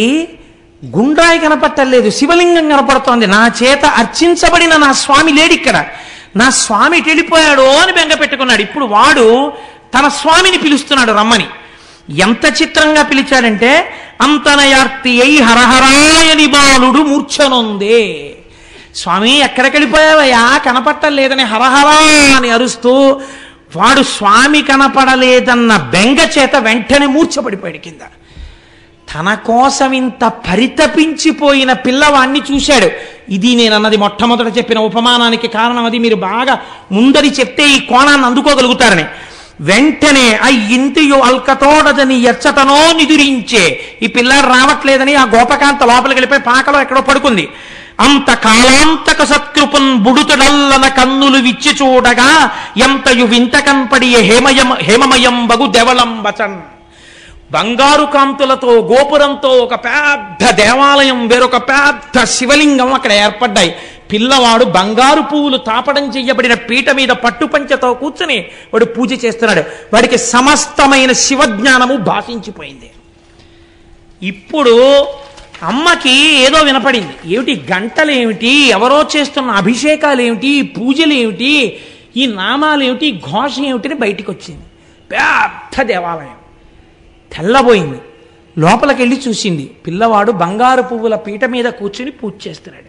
గుండ్రాయి కనపట్టలేదు, శివలింగం కనపడుతోంది. నా చేత అర్చించబడిన నా స్వామి లేడిక్కడ, నా స్వామి వెళ్ళిపోయాడు అని బెంగ పెట్టుకున్నాడు. ఇప్పుడు వాడు తన స్వామిని పిలుస్తున్నాడు రమ్మని. ఎంత చిత్రంగా పిలిచాడంటే, అంతనయార్తి అయి హరహరాయని బాలుడు మూర్ఛనొందే. స్వామి ఎక్కడికి వెళ్ళిపోయావయ్యా, కనపట్టలేదని హరహరా అని అరుస్తూ వాడు స్వామి కనపడలేదన్న బెంగ చేత వెంటనే మూర్ఛపడిపోయాడు కింద. తన కోసం ఇంత పరితపించిపోయిన పిల్లవాణ్ణి చూశాడు. ఇది నేనన్నది మొట్టమొదట చెప్పిన ఉపమానానికి కారణం. అది మీరు బాగా ముందరి చెప్తే ఈ కోణాన్ని అందుకోగలుగుతారని. వెంటనే ఇంటియు అల్కతోడదని ఎచ్చటనో నిదురించే, ఈ పిల్లాడు రావట్లేదని ఆ గోపకాంత లోపలికి వెళ్ళిపోయి పాకలో ఎక్కడో పడుకుంది. అంత కాలాంతక సత్కృపన్ బుడుతుడల్లన కన్నులు విచ్చి చూడగా ఎంతయు వింత కన్పడి హేమమయం బగు దేవళం బచన్. బంగారు కాంతులతో గోపురంతో ఒక పెద్ద దేవాలయం, వేరొక పెద్ద శివలింగం అక్కడ ఏర్పడ్డాయి. పిల్లవాడు బంగారు పువ్వులు తాపడం చెయ్యబడిన పీట మీద పట్టుపంచతో కూర్చుని వాడు పూజ చేస్తున్నాడు. వాడికి సమస్తమైన శివజ్ఞానము భాషించిపోయింది. ఇప్పుడు అమ్మకి ఏదో వినపడింది. ఏమిటి గంటలేమిటి, ఎవరో చేస్తున్న అభిషేకాలు ఏమిటి, పూజలు ఏమిటి, ఈ నామాలు ఏమిటి, ఘోష ఏమిటి అని బయటికి వచ్చింది. పెద్ద దేవాలయం తెల్లబోయింది. లోపలికి వెళ్ళి చూసింది. పిల్లవాడు బంగారు పువ్వుల పీట మీద కూర్చుని పూజ చేస్తున్నాడు.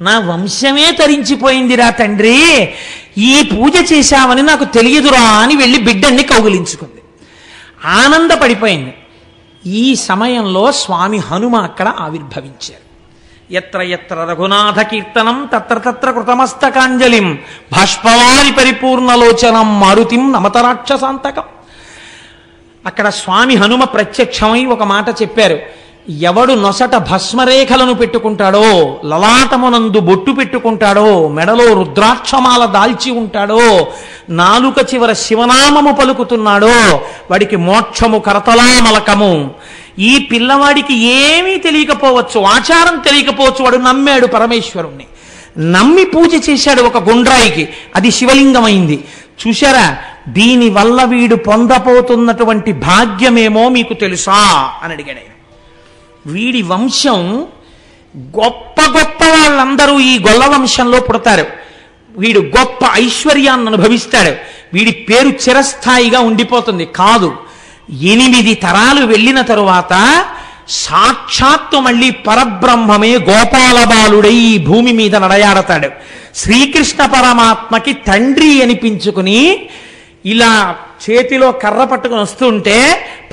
నా వంశమే తరించిపోయిందిరా తండ్రి, ఈ పూజ చేశామని నాకు తెలియదురా అని వెళ్ళి బిడ్డన్ని కౌగిలించుకుంది. ఆనందపడిపోయింది. ఈ సమయంలో స్వామి హనుమ అక్కడ ఆవిర్భవించారు. ఎత్ర ఎత్ర రఘునాథ కీర్తనం తత్ర తత్ర కృతమస్తకాంజలిం బాష్పవారి పరిపూర్ణలోచనం మారుతిం నమతరాక్షసాంతకం. అక్కడ స్వామి హనుమ ప్రత్యక్షమై ఒక మాట చెప్పారు. ఎవడు నొసట భస్మరేఖలను పెట్టుకుంటాడో, లలాటమునందు బొట్టు పెట్టుకుంటాడో, మెడలో రుద్రాక్షమాల దాల్చి ఉంటాడో, నాలుక చివర శివనామము పలుకుతున్నాడో వాడికి మోక్షము కరతలామలకము. ఈ పిల్లవాడికి ఏమీ తెలియకపోవచ్చు, ఆచారం తెలియకపోవచ్చు, వాడు నమ్మాడు పరమేశ్వరుణ్ణి. నమ్మి పూజ చేశాడు ఒక గుండ్రాయికి, అది శివలింగమైంది. చూశారా, దీనివల్ల వీడు పొందపోతున్నటువంటి భాగ్యమేమో మీకు తెలుసా అని అడిగాడు ఆయన. వీడి వంశం గొప్ప గొప్ప వాళ్ళందరూ ఈ గొల్ల వంశంలో పుడతారు. వీడు గొప్ప ఐశ్వర్యాన్ని అనుభవిస్తాడు. వీడి పేరు చిరస్థాయిగా ఉండిపోతుంది. కాదు, 8 తరాలు వెళ్ళిన తరువాత సాక్షాత్తు మళ్ళీ పరబ్రహ్మమే గోపాల బాలుడై ఈ భూమి మీద నడయాడతాడు. శ్రీకృష్ణ పరమాత్మకి తండ్రి అనిపించుకుని ఇలా చేతిలో కర్ర పట్టుకుని వస్తుంటే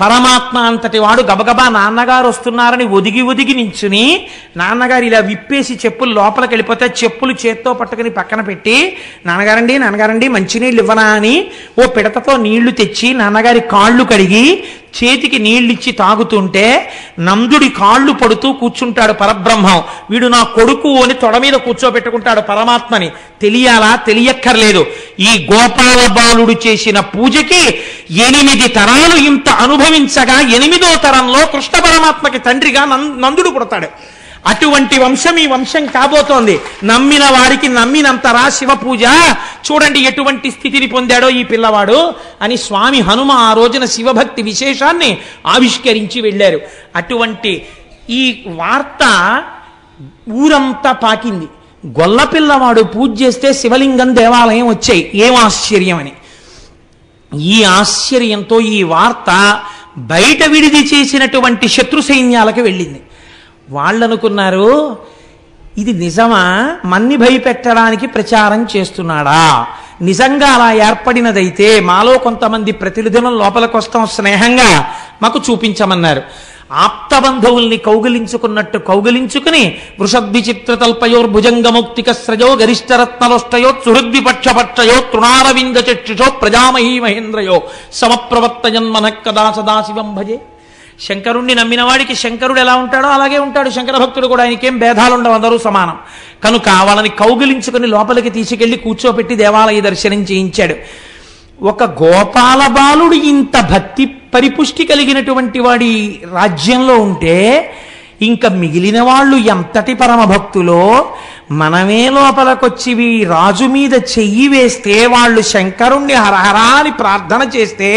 పరమాత్మ అంతటి వాడు గబగబా నాన్నగారు వస్తున్నారని ఒదిగి ఒదిగి నించుని నాన్నగారు ఇలా విప్పేసి చెప్పులు లోపలికి వెళ్ళిపోతే చెప్పులు చేత్తో పట్టుకుని పక్కన పెట్టి నాన్నగారండి మంచినీళ్ళు ఇవ్వనా అని ఓ పిడతతో నీళ్లు తెచ్చి నాన్నగారి కాళ్ళు కడిగి చేతికి నీళ్ళిచ్చి తాగుతుంటే నందుడి కాళ్ళు పడుతూ కూర్చుంటాడు పరబ్రహ్మం. వీడు నా కొడుకు అని తొడ మీద కూర్చోబెట్టుకుంటాడు పరమాత్మని. తెలియాలా? తెలియక్కర్లేదు. ఈ గోపాల బాలుడు చేసిన పూజకి 8 తరాలు ఇంత అనుభవించగా 8వ తరంలో కృష్ణ పరమాత్మకి తండ్రిగా నందుడు పుడతాడు. అటువంటి వంశం ఈ వంశం కాబోతోంది. నమ్మిన వారికి నమ్మినంతరా శివ పూజ. చూడండి ఎటువంటి స్థితిని పొందాడో ఈ పిల్లవాడు అని స్వామి హనుమ ఆ రోజున శివభక్తి విశేషాన్ని ఆవిష్కరించి వెళ్ళారు. అటువంటి ఈ వార్త ఊరంతా పాకింది. గొల్ల పిల్లవాడు పూజ చేస్తే శివలింగం దేవాలయం వచ్చాయి. ఏం ఆశ్చర్యం అని. ఈ ఆశ్చర్యంతో ఈ వార్త బయట విడిది చేసినటువంటి శత్రు సైన్యాలకు వెళ్ళింది. వాళ్ళనుకున్నారు, ఇది నిజమా? మన్ని భయపెట్టడానికి ప్రచారం చేస్తున్నాడా? నిజంగా అలా ఏర్పడినదైతే మాలో కొంతమంది ప్రతిదినం లోపలికి వస్తాం, స్నేహంగా మాకు చూపించమన్నారు. ఆప్తబంధువుల్ని కౌగిలించుకున్నట్టు కౌగిలించుకుని వృషద్విచిత్రతల్పయోర్భుజంగముక్తిక స్రజో గరిష్టరత్నలోష్టయో సుహృద్విపక్షపక్షయో తృణారవింద చక్షుషో ప్రజామహీ మహేంద్రయో సమప్రవర్తయన్మనః కదా సదాశివం భజే. శంకరుణ్ణి నమ్మిన వాడికి శంకరుడు ఎలా ఉంటాడో అలాగే ఉంటాడు శంకర భక్తుడు కూడా. ఆయనకేం భేదాలు ఉండవు, అందరూ సమానం. కనుక వాళ్ళని కౌగిలించుకుని లోపలికి తీసుకెళ్లి కూర్చోపెట్టి దేవాలయ దర్శనం చేయించాడు. ఒక గోపాల బాలుడు ఇంత భక్తి పరిపుష్టి కలిగినటువంటి వాడి రాజ్యంలో ఉంటే ఇంకా మిగిలిన వాళ్ళు ఎంతటి పరమ భక్తులో. మనమే లోపలికొచ్చి రాజు మీద చెయ్యి వేస్తే వాళ్ళు శంకరుణ్ణి హరహరా అని ప్రార్థన చేస్తే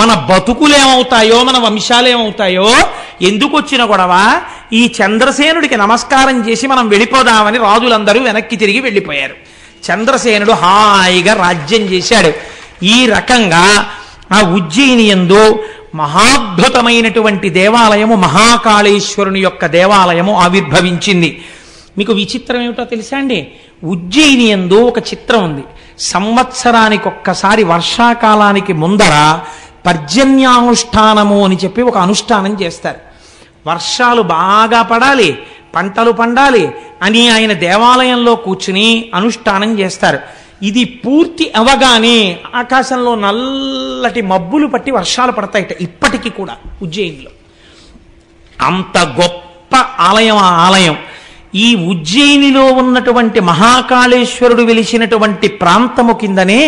మన బతుకులేమవుతాయో, మన వంశాలేమవుతాయో. ఎందుకు వచ్చిన గొడవ? ఈ చంద్రసేనుడికి నమస్కారం చేసి మనం వెళ్ళిపోదామని రాజులందరూ వెనక్కి తిరిగి వెళ్ళిపోయారు. చంద్రసేనుడు హాయిగా రాజ్యం చేశాడు. ఈ రకంగా ఆ ఉజ్జయిని యందు మహాద్భుతమైనటువంటి దేవాలయము మహాకాళేశ్వరుని యొక్క దేవాలయము ఆవిర్భవించింది. మీకు విచిత్రం ఏమిటో తెలుసా అండి? ఉజ్జయిని యందు ఒక చిత్రం ఉంది. సంవత్సరానికి ఒక్కసారి వర్షాకాలానికి ముందర పర్జన్యానుష్ఠానము అని చెప్పి ఒక అనుష్ఠానం చేస్తారు. వర్షాలు బాగా పడాలి, పంటలు పండాలి అని ఆయన దేవాలయంలో కూర్చుని అనుష్ఠానం చేస్తారు. ఇది పూర్తి అవగానే ఆకాశంలో నల్లటి మబ్బులు పట్టి వర్షాలు పడతాయిట. ఇప్పటికీ కూడా ఉజ్జయినిలో అంత గొప్ప ఆలయం. ఆ ఆలయం ఈ ఉజ్జయినిలో ఉన్నటువంటి మహాకాళేశ్వరుడు వెలిసినటువంటి ప్రాంతము కిందనే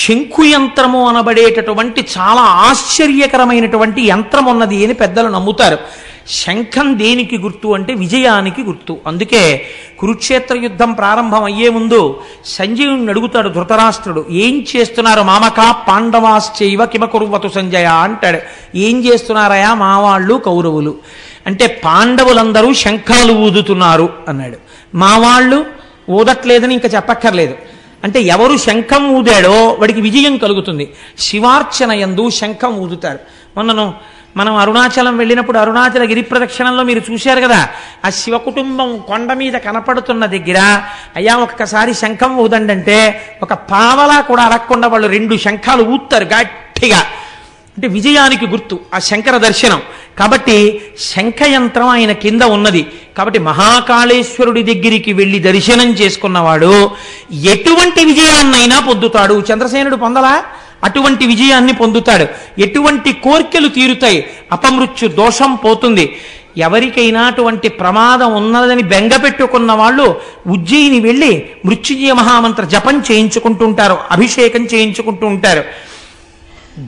శంఖు యంత్రము అనబడేటటువంటి చాలా ఆశ్చర్యకరమైనటువంటి యంత్రం ఉన్నది అని పెద్దలు నమ్ముతారు. శంఖం దేనికి గుర్తు అంటే విజయానికి గుర్తు. అందుకే కురుక్షేత్ర యుద్ధం ప్రారంభం అయ్యే ముందు సంజయుడిని అడుగుతాడు ధృతరాష్ట్రుడు, ఏం చేస్తున్నారు మామకా పాండవాశ్చైవ కిమకుర్వతు సంజయ అంటాడు. ఏం చేస్తున్నారయా మా వాళ్ళు కౌరవులు అంటే, పాండవులందరూ శంఖాలు ఊదుతున్నారు అన్నాడు. మా వాళ్ళు ఊదట్లేదని ఇంకా చెప్పక్కర్లేదు. అంటే ఎవరు శంఖం ఊదాడో వాడికి విజయం కలుగుతుంది. శివార్చన యందు శంఖం ఊదుతారు. మనం అరుణాచలం వెళ్ళినప్పుడు అరుణాచల గిరి ప్రదక్షిణంలో మీరు చూశారు కదా, ఆ శివ కుటుంబం కొండ మీద కనపడుతున్న దగ్గర అయ్యా ఒక్కసారి శంఖం ఊదండి అంటే ఒక పావలా కూడా అడగకుండా వాళ్ళు 2 శంఖాలు ఊతారు గట్టిగా. అంటే విజయానికి గుర్తు ఆ శంకర దర్శనం. కాబట్టి శంఖయంత్రం ఆయన కింద ఉన్నది. కాబట్టి మహాకాళేశ్వరుడి దగ్గరికి వెళ్ళి దర్శనం చేసుకున్నవాడు ఎటువంటి విజయాన్నైనా పొందుతాడు. చంద్రసేనుడు పొందలా? అటువంటి విజయాన్ని పొందుతాడు. ఎటువంటి కోర్కెలు తీరుతాయి, అపమృత్యు దోషం పోతుంది. ఎవరికైనా అటువంటి ప్రమాదం ఉన్నదని బెంగపెట్టుకున్న వాళ్ళు ఉజ్జయిని వెళ్ళి మృత్యుంజయ మహామంత్ర జపం చేయించుకుంటుంటారు, అభిషేకం చేయించుకుంటూ ఉంటారు.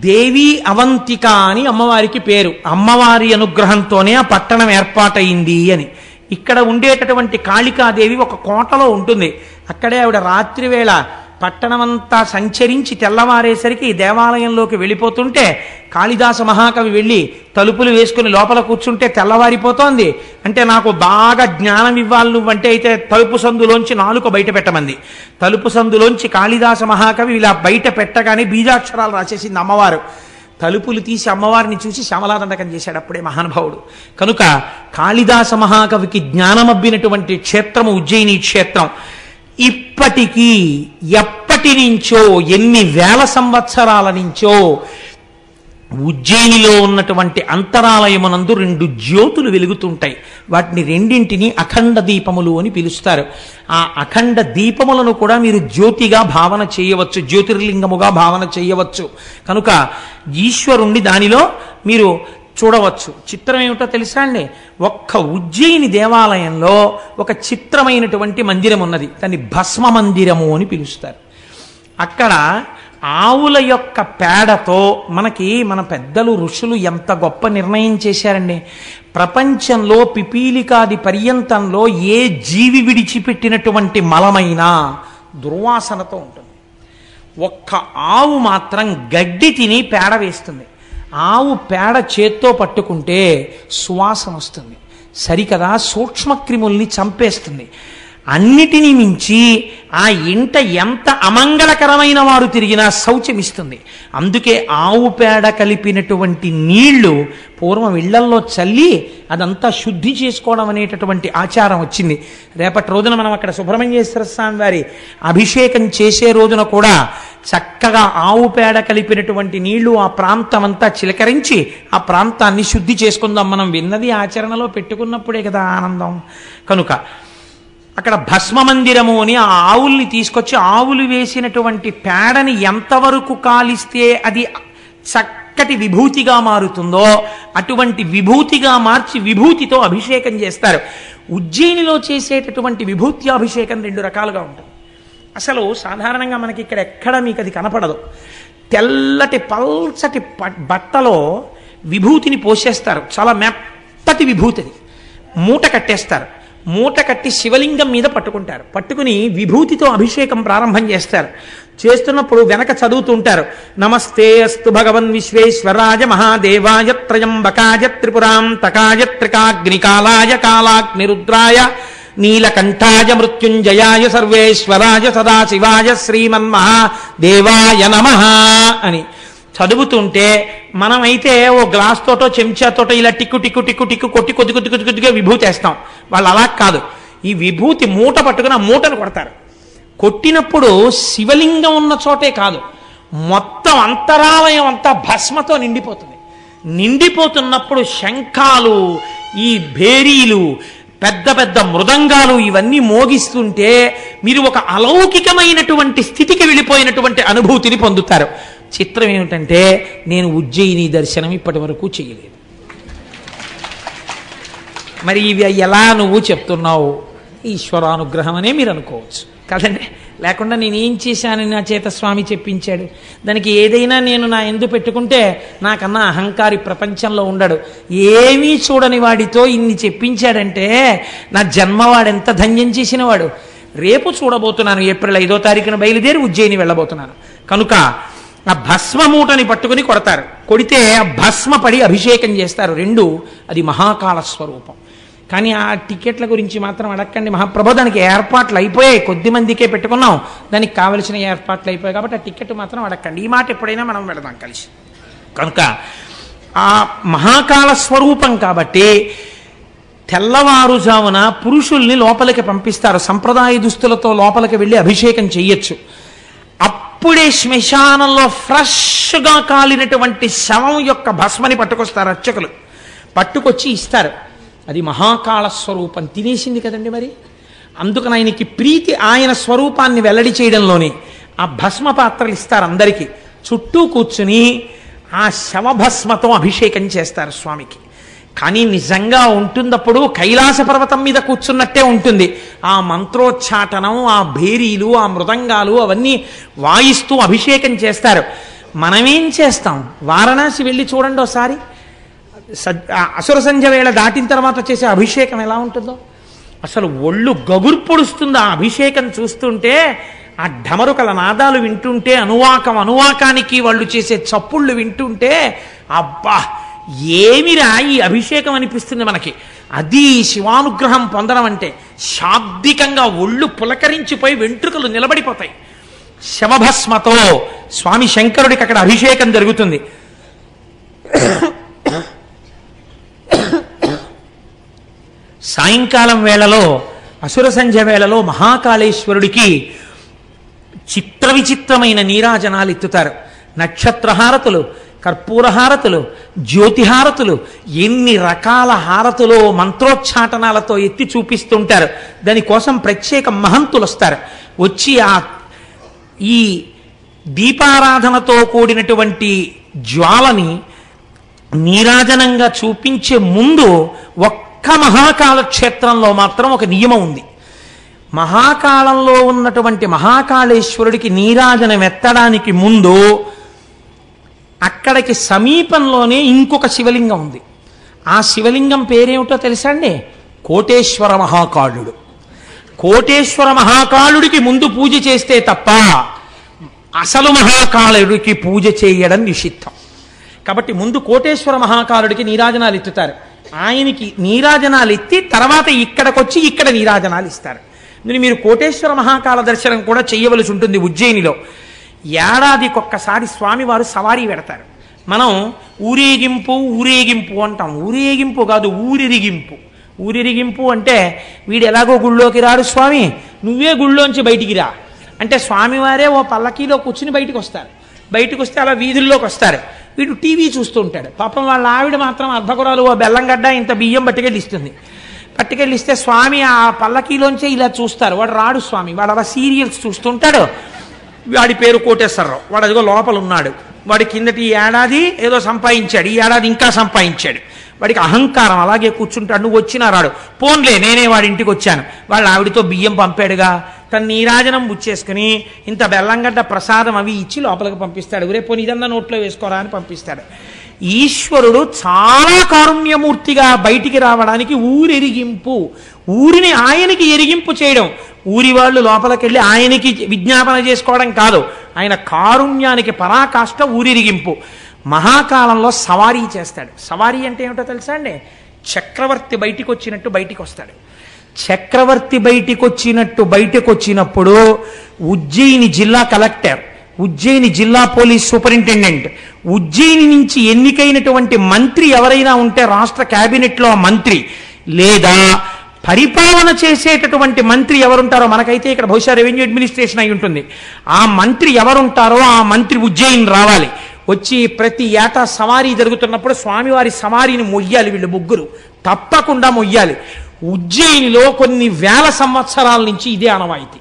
దేవి అవంతిక అని అమ్మవారికి పేరు. అమ్మవారి అనుగ్రహంతోనే ఆ పట్టణం ఏర్పాటైంది అని. ఇక్కడ ఉండేటటువంటి కాళికాదేవి ఒక కోటలో ఉంటుంది. అక్కడే ఆవిడ రాత్రి వేళ పట్టణమంతా సంచరించి తెల్లవారేసరికి దేవాలయంలోకి వెళ్ళిపోతుంటే కాళిదాస మహాకవి వెళ్ళి తలుపులు వేసుకుని లోపల కూర్చుంటే తెల్లవారిపోతోంది. అంటే నాకు బాగా జ్ఞానం ఇవ్వాలి నువ్వంటే అయితే తలుపు సందులోంచి నాలుక బయట పెట్టమంది. తలుపు సందులోంచి కాళిదాస మహాకవి ఇలా బయట పెట్టగానే బీజాక్షరాలు రాసేసింది అమ్మవారు. తలుపులు తీసి అమ్మవారిని చూసి శ్యామలాదండకం చేశాడు అప్పుడే మహానుభావుడు. కనుక కాళిదాస మహాకవికి జ్ఞానమబ్బినటువంటి క్షేత్రము ఉజ్జయిని క్షేత్రం. ఇప్పటికీ ఎప్పటి నుంచో ఎన్ని వేల సంవత్సరాల నుంచో ఉజ్జయినిలో ఉన్నటువంటి అంతరాలయమునందు 2 జ్యోతులు వెలుగుతుంటాయి. వాటిని రెండింటిని అఖండ దీపములు అని పిలుస్తారు. ఆ అఖండ దీపములను కూడా మీరు జ్యోతిగా భావన చేయవచ్చు, జ్యోతిర్లింగముగా భావన చేయవచ్చు. కనుక ఈశ్వరుణ్ణి దానిలో మీరు చూడవచ్చు. చిత్రం ఏమిటో తెలుసా అండి? ఒక్క ఉజ్జయిని దేవాలయంలో ఒక చిత్రమైనటువంటి మందిరం ఉన్నది. దాన్ని భస్మ మందిరము అని పిలుస్తారు. అక్కడ ఆవుల యొక్క పేడతో మన పెద్దలు ఋషులు ఎంత గొప్ప నిర్ణయం చేశారండి. ప్రపంచంలో పిపీలికాది పర్యంతంలో ఏ జీవి విడిచిపెట్టినటువంటి మలమైనా దుర్వాసనతో ఉంటుంది. ఒక్క ఆవు మాత్రం గడ్డి తిని పేడ వేస్తుంది. ఆవు పేడ చేత్తో పట్టుకుంటే సువాసన వస్తుంది. సరికదా సూక్ష్మక్రిముల్ని చంపేస్తుంది. అన్నిటినీ మించి ఆ ఇంట ఎంత అమంగళకరమైన వారు తిరిగినా శౌచమిస్తుంది. అందుకే ఆవు పేడ కలిపినటువంటి నీళ్లు పూర్వం ఇళ్లల్లో చల్లి అదంతా శుద్ధి చేసుకోవడం అనేటటువంటి ఆచారం వచ్చింది. రేపటి రోజున మనం అక్కడ సుబ్రహ్మణ్యేశ్వర స్వామి వారి అభిషేకం చేసే రోజున కూడా చక్కగా ఆవు పేడ కలిపినటువంటి నీళ్లు ఆ ప్రాంతం అంతా చిలకరించి ఆ ప్రాంతాన్ని శుద్ధి చేసుకుందాం. మనం విన్నది ఆచరణలో పెట్టుకున్నప్పుడే కదా ఆనందం. కనుక అక్కడ భస్మ మందిరము అని ఆ ఆవుల్ని తీసుకొచ్చి ఆవులు వేసినటువంటి పేడని ఎంతవరకు కాలిస్తే అది చక్కటి విభూతిగా మారుతుందో అటువంటి విభూతిగా మార్చి విభూతితో అభిషేకం చేస్తారు. ఉజ్జయినిలో చేసేటటువంటి విభూతి అభిషేకం 2 రకాలుగా ఉంటుంది. అసలు సాధారణంగా మనకి ఇక్కడ ఎక్కడ మీకు అది కనపడదు. తెల్లటి పల్చటి బట్టలో విభూతిని పోసేస్తారు. చాలా మెత్తటి విభూతిని మూట కట్టేస్తారు. మూట కట్టి శివలింగం మీద పట్టుకుంటారు. పట్టుకుని విభూతితో అభిషేకం ప్రారంభం చేస్తారు. చేస్తున్నప్పుడు వెనక చదువుతుంటారు, నమస్తే అస్తు భగవన్ విశ్వేశ్వరాయ మహాదేవాయ త్రయంబకాయ త్రిపురాంతకాయ త్రికాగ్నికాలాయ కాలాగ్నిరుద్రాయ నీలకంఠాయ మృత్యుంజయాయ సర్వేశ్వరాయ సదాశివాయ శ్రీమన్మహాదేవాయ నమః అని చదువుతుంటే మనమైతే ఓ గ్లాస్ తోటో చెంచాతోటో ఇలా టిక్కు టిక్కు టిక్కు టిక్కు కొట్టి కొద్ది కొద్ది కొద్ది కొద్దిగా విభూతి వేస్తాం. వాళ్ళు అలా కాదు. ఈ విభూతి మూట పట్టుకుని ఆ మూటను కొడతారు. కొట్టినప్పుడు శివలింగం ఉన్న చోటే కాదు, మొత్తం అంతరాలయం అంతా భస్మతో నిండిపోతుంది. నిండిపోతున్నప్పుడు శంఖాలు, ఈ భేరీలు, పెద్ద పెద్ద మృదంగాలు ఇవన్నీ మోగిస్తుంటే మీరు ఒక అలౌకికమైనటువంటి స్థితికి వెళ్ళిపోయినటువంటి అనుభూతిని పొందుతారు. చిత్రం ఏమిటంటే నేను ఉజ్జయిని దర్శనం ఇప్పటి వరకు చేయలేదు. మరి ఇవి ఎలా నువ్వు చెప్తున్నావు? ఈశ్వరానుగ్రహం అనే మీరు అనుకోవచ్చు కదండి. లేకుండా నేనేం చేశాను నా చేత స్వామి చెప్పించాడు. దానికి ఏదైనా నేను నా ఎందు పెట్టుకుంటే నాకన్నా అహంకారి ప్రపంచంలో ఉండడు. ఏమీ చూడని వాడితో ఇన్ని చెప్పించాడంటే నా జన్మవాడెంత ధన్యం చేసినవాడు. రేపు చూడబోతున్నాను. ఏప్రిల్ 5వ తారీఖున బయలుదేరి ఉజ్జయిని వెళ్ళబోతున్నాను. కనుక ఆ భస్మ మూటని పట్టుకుని కొడతారు. కొడితే ఆ భస్మ పడి అభిషేకం చేస్తారు. 2 అది మహాకాళ స్వరూపం. కానీ ఆ టికెట్ల గురించి మాత్రం అడగండి మహాప్రభు. దానికి ఏర్పాట్లు అయిపోయాయి, కొద్ది మందికే పెట్టుకున్నాం, దానికి కావలసిన ఏర్పాట్లు అయిపోయాయి కాబట్టి ఆ టికెట్ మాత్రం అడగండి. ఈ మాట ఎప్పుడైనా మనం వెళదాం కలిసి. కనుక ఆ మహాకాళ స్వరూపం కాబట్టి తెల్లవారుజామున పురుషుల్ని లోపలికి పంపిస్తారు. సంప్రదాయ దుస్తులతో లోపలికి వెళ్ళి అభిషేకం చెయ్యొచ్చు. అప్పుడే శ్మశానంలో ఫ్రెష్గా కాలినటువంటి శవం యొక్క భస్మని పట్టుకొస్తారు అర్చకులు. పట్టుకొచ్చి ఇస్తారు. అది మహాకాళ స్వరూపం తినేసింది కదండి. మరి అందుకని ఆయనకి ప్రీతి ఆయన స్వరూపాన్ని వెల్లడి చేయడంలోనే ఆ భస్మ పాత్రలు ఇస్తారు అందరికీ. చుట్టూ కూర్చుని ఆ శవభస్మతో అభిషేకం చేస్తారు స్వామికి. కానీ నిజంగా ఉంటున్నప్పుడు కైలాస పర్వతం మీద కూర్చున్నట్టే ఉంటుంది. ఆ మంత్రోచ్చాటనం, ఆ భేరీలు, ఆ మృదంగాలు అవన్నీ వాయిస్తూ అభిషేకం చేస్తారు. మనమేం చేస్తాం? వారణాసి వెళ్ళి చూడండి ఒకసారి. అసుర సంధ్య వేళ దాటిన తర్వాత చేసే అభిషేకం ఎలా ఉంటుందో అసలు ఒళ్ళు గగుర్పొడుస్తుంది. ఆ అభిషేకం చూస్తుంటే ఆ ఢమరుకల నాదాలు వింటుంటే, అనువాకానికి వాళ్ళు చేసే చప్పుళ్ళు వింటుంటే, అబ్బా ఏమిరా ఈ అభిషేకం అనిపిస్తుంది మనకి. అది శివానుగ్రహం పొందడం అంటే. శాబ్దికంగా ఒళ్ళు పులకరించిపోయి వెంట్రుకలు నిలబడిపోతాయి. శవభస్మతో స్వామి శంకరుడికి అక్కడ అభిషేకం జరుగుతుంది. సాయంకాలం వేళలో, అసుర సంధ్య వేళలో మహాకాళేశ్వరుడికి చిత్ర విచిత్రమైన నీరాజనాలు ఎత్తుతారు. నక్షత్రహారతులు, కర్పూరహారతులు, జ్యోతిహారతులు, ఎన్ని రకాల హారతులు మంత్రోచ్చాటనాలతో ఎత్తి చూపిస్తుంటారు. దానికోసం ప్రత్యేక మహంతులు వస్తారు. వచ్చి ఈ దీపారాధనతో కూడినటువంటి జ్వాలని నీరాజనంగా చూపించే ముందు ఒక్క మహాకాళ క్షేత్రంలో మాత్రం ఒక నియమం ఉంది. మహాకాళంలో ఉన్నటువంటి మహాకాళేశ్వరుడికి నీరాజనం ఎత్తడానికి ముందు అక్కడికి సమీపంలోనే ఇంకొక శివలింగం ఉంది. ఆ శివలింగం పేరేమిటో తెలుసా అండి? కోటేశ్వర మహాకాళుడు. కోటేశ్వర మహాకాళుడికి ముందు పూజ చేస్తే తప్ప అసలు మహాకాళుడికి పూజ చేయడం నిషిద్ధం. కాబట్టి ముందు కోటేశ్వర మహాకాళుడికి నీరాజనాలు ఎత్తుతారు. ఆయనకి నీరాజనాలు ఎత్తి తర్వాత ఇక్కడికొచ్చి ఇక్కడ నీరాజనాలు ఇస్తారు. మీరు కోటేశ్వర మహాకాళ దర్శనం కూడా చేయవలసి ఉంటుంది. ఉజ్జయినిలో ఏడాదికొక్కసారి స్వామివారు సవారీ పెడతారు. మనం ఊరేగింపు అంటాం. ఊరేగింపు కాదు, ఊరిరిగింపు. ఊరిరిగింపు అంటే వీడు ఎలాగో గుళ్ళోకి రాడు స్వామి, నువ్వే గుళ్ళోంచి బయటికి రా అంటే స్వామివారే ఓ పల్లకీలో కూర్చుని బయటకు వస్తారు. బయటకు వస్తే అలా వీధుల్లోకి వస్తారు. వీడు టీవీ చూస్తూ ఉంటాడు. పాపం వాళ్ళ ఆవిడ మాత్రం అర్ధకురాలు ఓ బెల్లంగడ్డ ఇంత బియ్యం పట్టుకెళ్ళిస్తుంది. పట్టుకెళ్ళిస్తే స్వామి ఆ పల్లకీలోంచే ఇలా చూస్తారు. వాడు రాడు స్వామి, వాడు అలా సీరియల్స్ చూస్తుంటాడు. వాడి పేరు కోటేశ్వరరావు. వాడు అదిగో లోపల ఉన్నాడు. వాడి కిందటి ఏడాది ఏదో సంపాదించాడు, ఈ ఏడాది ఇంకా సంపాదించాడు. వాడికి అహంకారం, అలాగే కూర్చుంటాడు. నువ్వు వచ్చినా రాడు. పోన్లే నేనే వాడి ఇంటికి వచ్చాను, వాళ్ళ ఆవిడితో బియ్యం పంపాడుగా, తన నీరాజనం బుచ్చేసుకుని ఇంత బెల్లంగడ్డ ప్రసాదం అవి ఇచ్చి లోపలికి పంపిస్తాడు. రేపు పోనీ ఇదన్నా నోట్లో వేసుకోరా అని పంపిస్తాడు. ఈశ్వరుడు చాలా కారుణ్యమూర్తిగా బయటికి రావడానికి ఊరెరిగింపు, ఊరిని ఆయనకి ఎరిగింపు చేయడం. ఊరి వాళ్ళు లోపలికెళ్ళి ఆయనకి విజ్ఞాపన చేసుకోవడం కాదు, ఆయన కారుణ్యానికి పరాకాష్ట ఊరిరిగింపు. మహాకాలంలో సవారీ చేస్తాడు. సవారీ అంటే ఏమిటో తెలుసా అండి? చక్రవర్తి బయటికి వచ్చినట్టు బయటికి వస్తాడు. చక్రవర్తి బయటికి వచ్చినప్పుడు ఉజ్జయిని జిల్లా కలెక్టర్, ఉజ్జయిని జిల్లా పోలీస్ సూపరింటెండెంట్, ఉజ్జయిని నుంచి ఎన్నికైనటువంటి మంత్రి ఎవరైనా ఉంటే రాష్ట్ర క్యాబినెట్లో మంత్రి, లేదా పరిపాలన చేసేటటువంటి మంత్రి ఎవరుంటారో, మనకైతే ఇక్కడ బహుశా రెవెన్యూ అడ్మినిస్ట్రేషన్ అయి ఉంటుంది, ఆ మంత్రి ఎవరుంటారో ఆ మంత్రి ఉజ్జయిని రావాలి. వచ్చి ప్రతి ఏటా సవారీ జరుగుతున్నప్పుడు స్వామివారి సవారీని మొయ్యాలి. వీళ్ళు ముగ్గురు తప్పకుండా మొయ్యాలి. ఉజ్జయినిలో కొన్ని వేల సంవత్సరాల నుంచి ఇదే ఆనవాయితీ.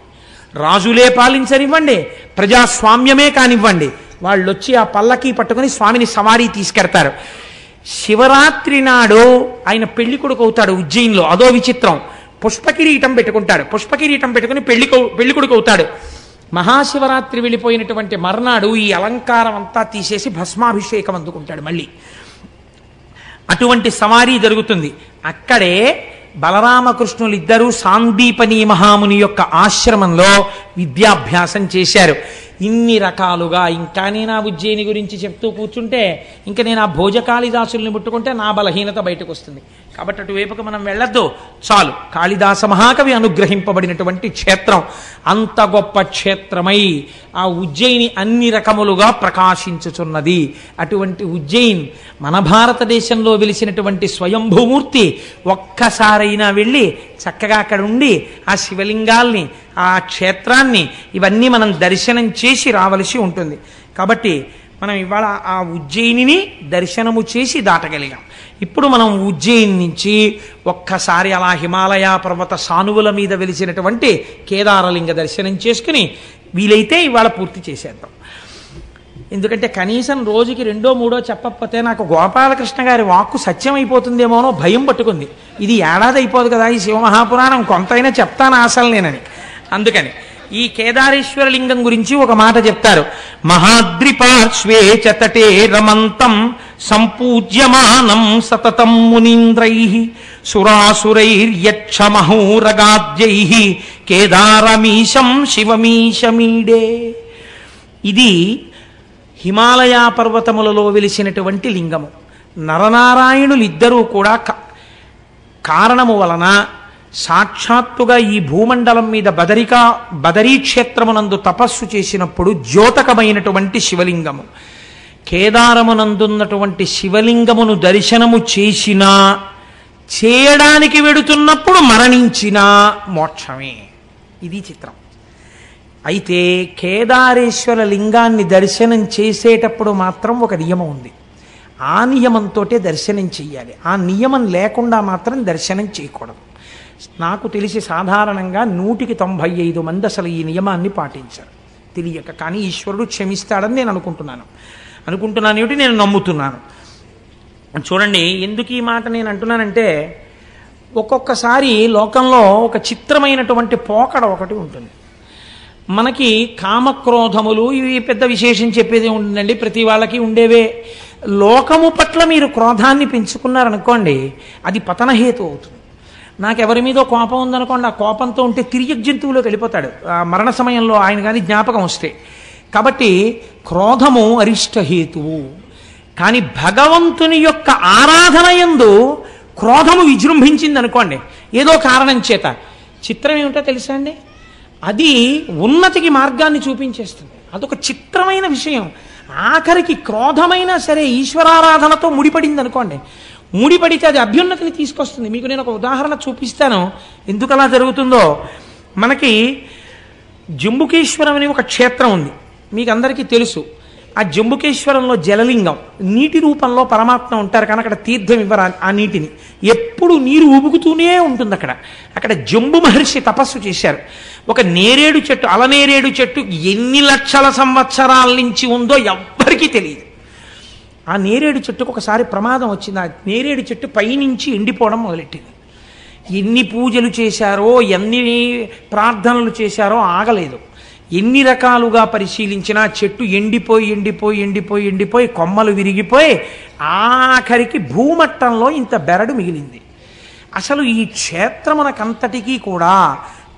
రాజులే పాలించనివ్వండి, ప్రజాస్వామ్యమే కానివ్వండి, వాళ్ళు వచ్చి ఆ పల్లకీ పట్టుకుని స్వామిని సవారీ తీసుకెడతారు. శివరాత్రి నాడు ఆయన పెళ్లి కొడుకు అవుతాడు ఉజ్జయినిలో. అదో విచిత్రం. పుష్పకిరీటం పెట్టుకుంటాడు. పుష్పకిరీటం పెట్టుకుని పెళ్లి కొడుకు అవుతాడు. మహాశివరాత్రి వెళ్ళిపోయినటువంటి మర్నాడు ఈ అలంకారం అంతా తీసేసి భస్మాభిషేకం అందుకుంటాడు మళ్ళీ. అటువంటి సవారీ జరుగుతుంది. అక్కడే బలరామకృష్ణులు ఇద్దరూ సాందీపని మహాముని యొక్క ఆశ్రమంలో విద్యాభ్యాసం చేశారు. ఇన్ని రకాలుగా ఇంకా నేను ఆ ఉజ్జయిని గురించి చెప్తూ కూర్చుంటే ఇంకా నేను ఆ భోజకాళిదాసుల్ని ముట్టుకుంటే నా బలహీనత బయటకు వస్తుంది. కాబట్టి అటువైపుకి మనం వెళ్ళొద్దు, చాలు. కాళిదాస మహాకవి అనుగ్రహింపబడినటువంటి క్షేత్రం, అంత గొప్ప క్షేత్రమై ఆ ఉజ్జయిని అన్ని రకములుగా ప్రకాశించుచున్నది. అటువంటి ఉజ్జయిన్ మన భారతదేశంలో వెలిసినటువంటి స్వయంభూమూర్తి. ఒక్కసారైనా వెళ్ళి చక్కగా అక్కడ ఉండి ఆ శివలింగాల్ని, ఆ క్షేత్రాన్ని, ఇవన్నీ మనం దర్శనం చేసి రావలసి ఉంటుంది. కాబట్టి మనం ఇవాళ ఆ ఉజ్జయినిని దర్శనము చేసి దాటగలిగాం. ఇప్పుడు మనం ఉజ్జయిని నుంచి ఒక్కసారి అలా హిమాలయ పర్వత సానువుల మీద వెలిసినటువంటి కేదారలింగ దర్శనం చేసుకుని వీలైతే ఇవాళ పూర్తి చేసేద్దాం. ఎందుకంటే కనీసం రోజుకి 2, 3 చెప్పకపోతే నాకు గోపాలకృష్ణ గారి వాక్కు సత్యం అయిపోతుందేమోనో భయం పట్టుకుంది. ఇది ఏడాది అయిపోదు కదా ఈ శివమహాపురాణం, కొంతైనా చెప్తాను అసలు నేనని. అందుకని ఈ కేదారేశ్వర లింగం గురించి ఒక మాట చెప్తారు. మహాద్రి పార్శ్వే చతటే రమంతం సంపూజ్యమానం సతతం మునీంద్రైః సురాసురైర్యక్షమహోరగాద్యైః కేదారమీశం శివమీశమీడే. ఇది హిమాలయ పర్వతములలో వెలిసినటువంటి లింగము. నరనారాయణులిద్దరూ కూడా కారణము వలన సాక్షాత్తుగా ఈ భూమండలం మీద బదరీ క్షేత్రమునందు తపస్సు చేసినప్పుడు ద్యోతకమైనటువంటి శివలింగము. కేదారమునందున్నటువంటి శివలింగమును దర్శనము చేసినా, చేయడానికి వెడుతున్నప్పుడు మరణించినా మోక్షమే. ఇది చిత్రం. అయితే కేదారేశ్వర లింగాన్ని దర్శనం చేసేటప్పుడు మాత్రం ఒక నియమం ఉంది. ఆ నియమంతో దర్శనం చెయ్యాలి. ఆ నియమం లేకుండా మాత్రం దర్శనం చేయకూడదు. నాకు తెలిసి సాధారణంగా 195 మంది అసలు ఈ నియమాన్ని పాటించారు తెలియక. కానీ ఈశ్వరుడు క్షమిస్తాడని నేను అనుకుంటున్నాను ఏమిటి, నేను నమ్ముతున్నాను. చూడండి, ఎందుకు ఈ మాట నేను అంటున్నానంటే, ఒక్కొక్కసారి లోకంలో ఒక చిత్రమైనటువంటి పోకడ ఒకటి ఉంటుంది. మనకి కామక్రోధములు ఇవి పెద్ద విశేషం చెప్పేది ఉంటుందండి, ప్రతి వాళ్ళకి ఉండేవే. లోకము పట్ల మీరు క్రోధాన్ని పెంచుకున్నారనుకోండి, అది పతనహేతు అవుతుంది. నాకెవరి మీదో కోపం ఉందనుకోండి, ఆ కోపంతో ఉంటే తిరిగి జంతువులోకి వెళ్ళిపోతాడు మరణ సమయంలో ఆయన కానీ జ్ఞాపకం వస్తే. కాబట్టి క్రోధము అరిష్టహేతువు. కానీ భగవంతుని యొక్క ఆరాధన యందు క్రోధము విజృంభించింది అనుకోండి ఏదో కారణం చేత, చిత్రం ఏమిటో తెలుసా అండి, అది ఉన్నతికి మార్గాన్ని చూపించేస్తుంది. అదొక చిత్రమైన విషయం. ఆఖరికి క్రోధమైనా సరే ఈశ్వరారాధనతో ముడిపడింది అనుకోండి, ముడిపడితే అది అభ్యున్నతిని తీసుకొస్తుంది. మీకు నేను ఒక ఉదాహరణ చూపిస్తాను ఎందుకు అలా జరుగుతుందో. మనకి జంబుకేశ్వరం అని ఒక క్షేత్రం ఉంది, మీకు అందరికీ తెలుసు. ఆ జంబుకేశ్వరంలో జలలింగం, నీటి రూపంలో పరమాత్మ ఉంటారు. కానీ అక్కడ తీర్థం ఇవ్వరు ఆ నీటిని, ఎప్పుడు నీరు ఉబుకుతూనే ఉంటుంది. అక్కడ జంబు మహర్షి తపస్సు చేశారు. ఒక నేరేడు చెట్టు, అలనేరేడు చెట్టు ఎన్ని లక్షల సంవత్సరాల నుంచి ఉందో ఎవ్వరికీ తెలియదు. ఆ నేరేడు చెట్టుకు ఒకసారి ప్రమాదం వచ్చింది. ఆ నేరేడు చెట్టు పైనుంచి ఎండిపోవడం మొదలెట్టింది. ఎన్ని పూజలు చేశారో, ఎన్ని ప్రార్థనలు చేశారో ఆగలేదు. ఎన్ని రకాలుగా పరిశీలించినా చెట్టు ఎండిపోయి కొమ్మలు విరిగిపోయి ఆఖరికి భూమట్టంలో ఇంత బెరడు మిగిలింది. అసలు ఈ క్షేత్రమునకంతటికీ కూడా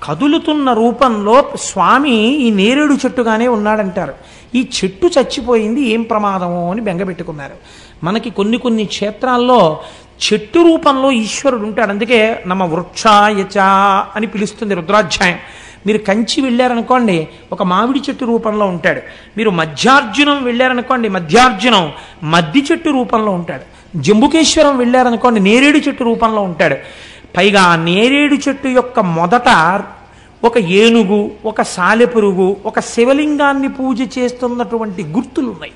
కదులుతున్న రూపంలో స్వామి ఈ నేరేడు చెట్టుగానే ఉన్నాడంటారు. ఈ చెట్టు చచ్చిపోయింది, ఏం ప్రమాదమో అని బెంగపెట్టుకున్నారు. మనకి కొన్ని క్షేత్రాల్లో చెట్టు రూపంలో ఈశ్వరుడు ఉంటాడు. అందుకే నమ వృక్షాయచ అని పిలుస్తుంది రుద్రాధ్యాయం. మీరు కంచి వెళ్ళారనుకోండి, ఒక మామిడి చెట్టు రూపంలో ఉంటాడు. మీరు మధ్యార్జునం వెళ్ళారనుకోండి, మధ్యార్జునం మద్ది చెట్టు రూపంలో ఉంటాడు. జంబుకేశ్వరం వెళ్ళారనుకోండి, నేరేడు చెట్టు రూపంలో ఉంటాడు. పైగా ఆ నేరేడు చెట్టు యొక్క మొదట ఒక ఏనుగు, ఒక సాలెపురుగు, ఒక శివలింగాన్ని పూజ చేస్తున్నటువంటి గుర్తులు ఉన్నాయి.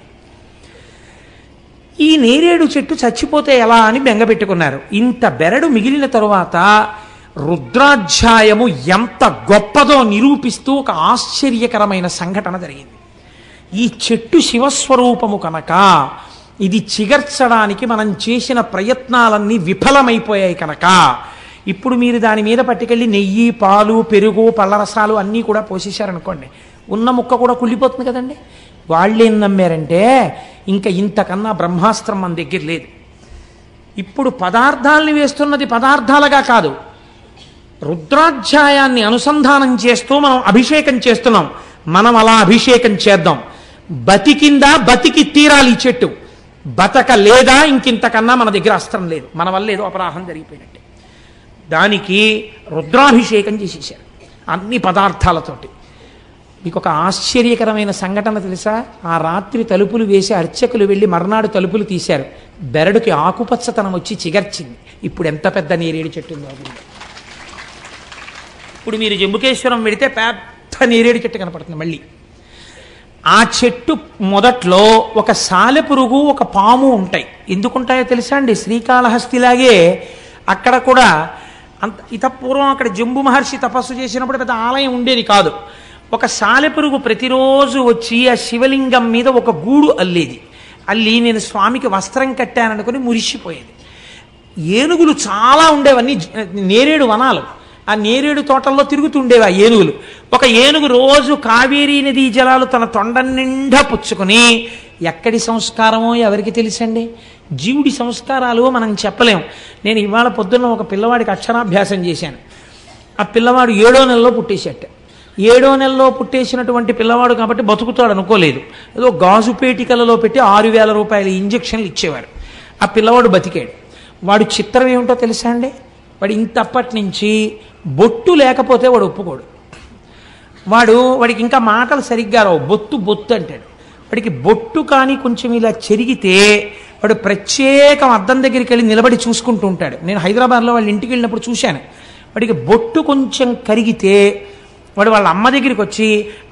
ఈ నేరేడు చెట్టు చచ్చిపోతే ఎలా అని బెంగపెట్టుకున్నారు. ఇంత బెరడు మిగిలిన తరువాత రుద్రాధ్యాయము ఎంత గొప్పదో నిరూపిస్తూ ఒక ఆశ్చర్యకరమైన సంఘటన జరిగింది. ఈ చెట్టు శివస్వరూపము కనుక ఇది చిగర్చడానికి మనం చేసిన ప్రయత్నాలన్నీ విఫలమైపోయాయి కనుక ఇప్పుడు మీరు దాని మీద పట్టుకెళ్ళి నెయ్యి, పాలు, పెరుగు, పళ్ళరసాలు అన్నీ కూడా పోసేశారనుకోండి, ఉన్న ముక్క కూడా కుళ్ళిపోతుంది కదండి. వాళ్ళు ఏం నమ్మారంటే ఇంకా ఇంతకన్నా బ్రహ్మాస్త్రం మన దగ్గర లేదు. ఇప్పుడు పదార్థాలని వేస్తున్నది పదార్థాలుగా కాదు, రుద్రాధ్యాయాన్ని అనుసంధానం చేస్తూ మనం అభిషేకం చేస్తున్నాం. మనం అలా అభిషేకం చేద్దాం. బతికిందా, బతికి తీరాలి ఈ చెట్టు. బతక లేదా ఇంకింతకన్నా మన దగ్గర అస్త్రం లేదు. మన వల్ల ఏదో అపరాహం జరిగిపోయినట్టే. దానికి రుద్రాభిషేకం చేసేసారు అన్ని పదార్థాలతోటి. మీకు ఒక ఆశ్చర్యకరమైన సంఘటన తెలుసా? ఆ రాత్రి తలుపులు వేసి అర్చకులు వెళ్ళి మర్నాడు తలుపులు తీశారు. బెరడుకి ఆకుపచ్చతనం వచ్చి చిగర్చింది. ఇప్పుడు ఎంత పెద్ద నేరేడు చెట్టు ఉందో. ఇప్పుడు మీరు జంబుకేశ్వరం వెడితే పెద్ద నేరేడు చెట్టు కనపడుతుంది. మళ్ళీ ఆ చెట్టు మొదట్లో ఒక సాలెపురుగు, ఒక పాము ఉంటాయి. ఎందుకుంటాయో తెలుసా అండి? శ్రీకాళహస్తిలాగే అక్కడ కూడా పూర్వం అక్కడ జంబు మహర్షి తపస్సు చేసినప్పుడు పెద్ద ఆలయం ఉండేది కాదు. ఒక సాలెపురుగు ప్రతిరోజు వచ్చి ఆ శివలింగం మీద ఒక గూడు అల్లేది. అల్లి నేను స్వామికి వస్త్రం కట్టాననుకుని మురిసిపోయేది. ఏనుగులు చాలా ఉండేవన్నీ నేరేడు వనాలు. ఆ నేరేడు తోటల్లో తిరుగుతుండేవి ఆ ఏనుగులు. ఒక ఏనుగు రోజు కావేరీ నదీ జలాలు తన తొండ నిండా పుచ్చుకొని, ఎక్కడి సంస్కారమో ఎవరికి తెలుసండి? జీవుడి సంస్కారాలు మనం చెప్పలేం. నేను ఇవాళ పొద్దున్న ఒక పిల్లవాడికి అక్షరాభ్యాసం చేశాను. ఆ పిల్లవాడు 7వ నెలలో పుట్టేసేట. 7వ నెలలో పుట్టేసినటువంటి పిల్లవాడు కాబట్టి బతుకుతాడు అనుకోలేదు. ఏదో గాజు పేటికలలో పెట్టి 6,000 రూపాయల ఇంజక్షన్లు ఇచ్చేవారు. ఆ పిల్లవాడు బతికాడు. వాడు చిత్రం ఏమిటో తెలుసా అండి? వాడు ఇంతప్పటి నుంచి బొట్టు లేకపోతే వాడు ఒప్పుకోడు. వాడికి ఇంకా మాటలు సరిగ్గా రావు. బొత్తు బొత్తు అంటాడు. వాడికి బొట్టు కానీ కొంచెం ఇలా చెరిగితే వాడు ప్రత్యేకం అద్దం దగ్గరికి వెళ్ళి నిలబడి చూసుకుంటూ ఉంటాడు. నేను హైదరాబాద్లో వాళ్ళ ఇంటికి వెళ్ళినప్పుడు చూశాను. వాడికి బొట్టు కొంచెం కరిగితే వాడు వాళ్ళ అమ్మ దగ్గరికి వచ్చి,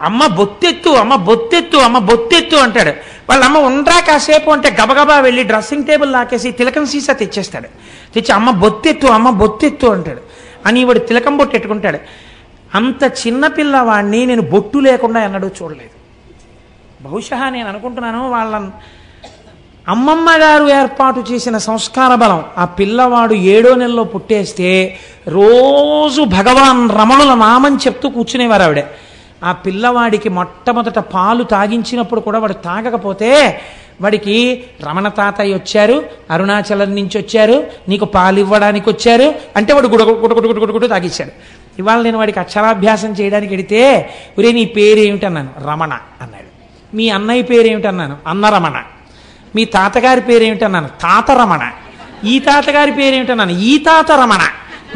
అమ్మ బొత్తెత్తు, అమ్మ బొత్తెత్తు, అమ్మ బొత్తెత్తు అంటాడు. వాళ్ళ అమ్మ ఉండరా కాసేపు అంటే గబగబా వెళ్ళి డ్రెస్సింగ్ టేబుల్ లాకేసి తిలకం సీసా తెచ్చేస్తాడు. తెచ్చి అమ్మ బొత్తెత్తు, అమ్మ బొత్తెత్తు అంటాడు. అని వాడు తిలకం బొట్టు ఎట్టుకుంటాడు. అంత చిన్నపిల్లవాడిని నేను బొట్టు లేకుండా ఎన్నడూ చూడలేదు. బహుశా నేను అనుకుంటున్నాను వాళ్ళ అమ్మమ్మ గారు ఏర్పాటు చేసిన సంస్కార బలం. ఆ పిల్లవాడు 7వ నెలలో పుట్టేస్తే రోజు భగవాన్ రమణుల నామం చెప్తూ కూర్చునేవారు ఆవిడ. ఆ పిల్లవాడికి మొట్టమొదట పాలు తాగించినప్పుడు కూడా వాడు తాగకపోతే వాడికి రమణ తాతయ్య వచ్చారు, అరుణాచలం నుంచి వచ్చారు, నీకు పాలు ఇవ్వడానికి వచ్చారు అంటే వాడు గుడగుడు తాగిచ్చాడు. ఇవాళ నేను వాడికి అక్షరాభ్యాసం చేయడానికి వెడితే, ఒరే నీ పేరేమిటన్నాను, రమణ అన్నాడు. మీ అన్నయ్య పేరేమిటన్నాను, అన్నరమణ. మీ తాతగారి పేరేమిటన్నాను, తాతరమణ. ఈ తాతగారి పేరేమిటన్నాను, ఈ తాత రమణ.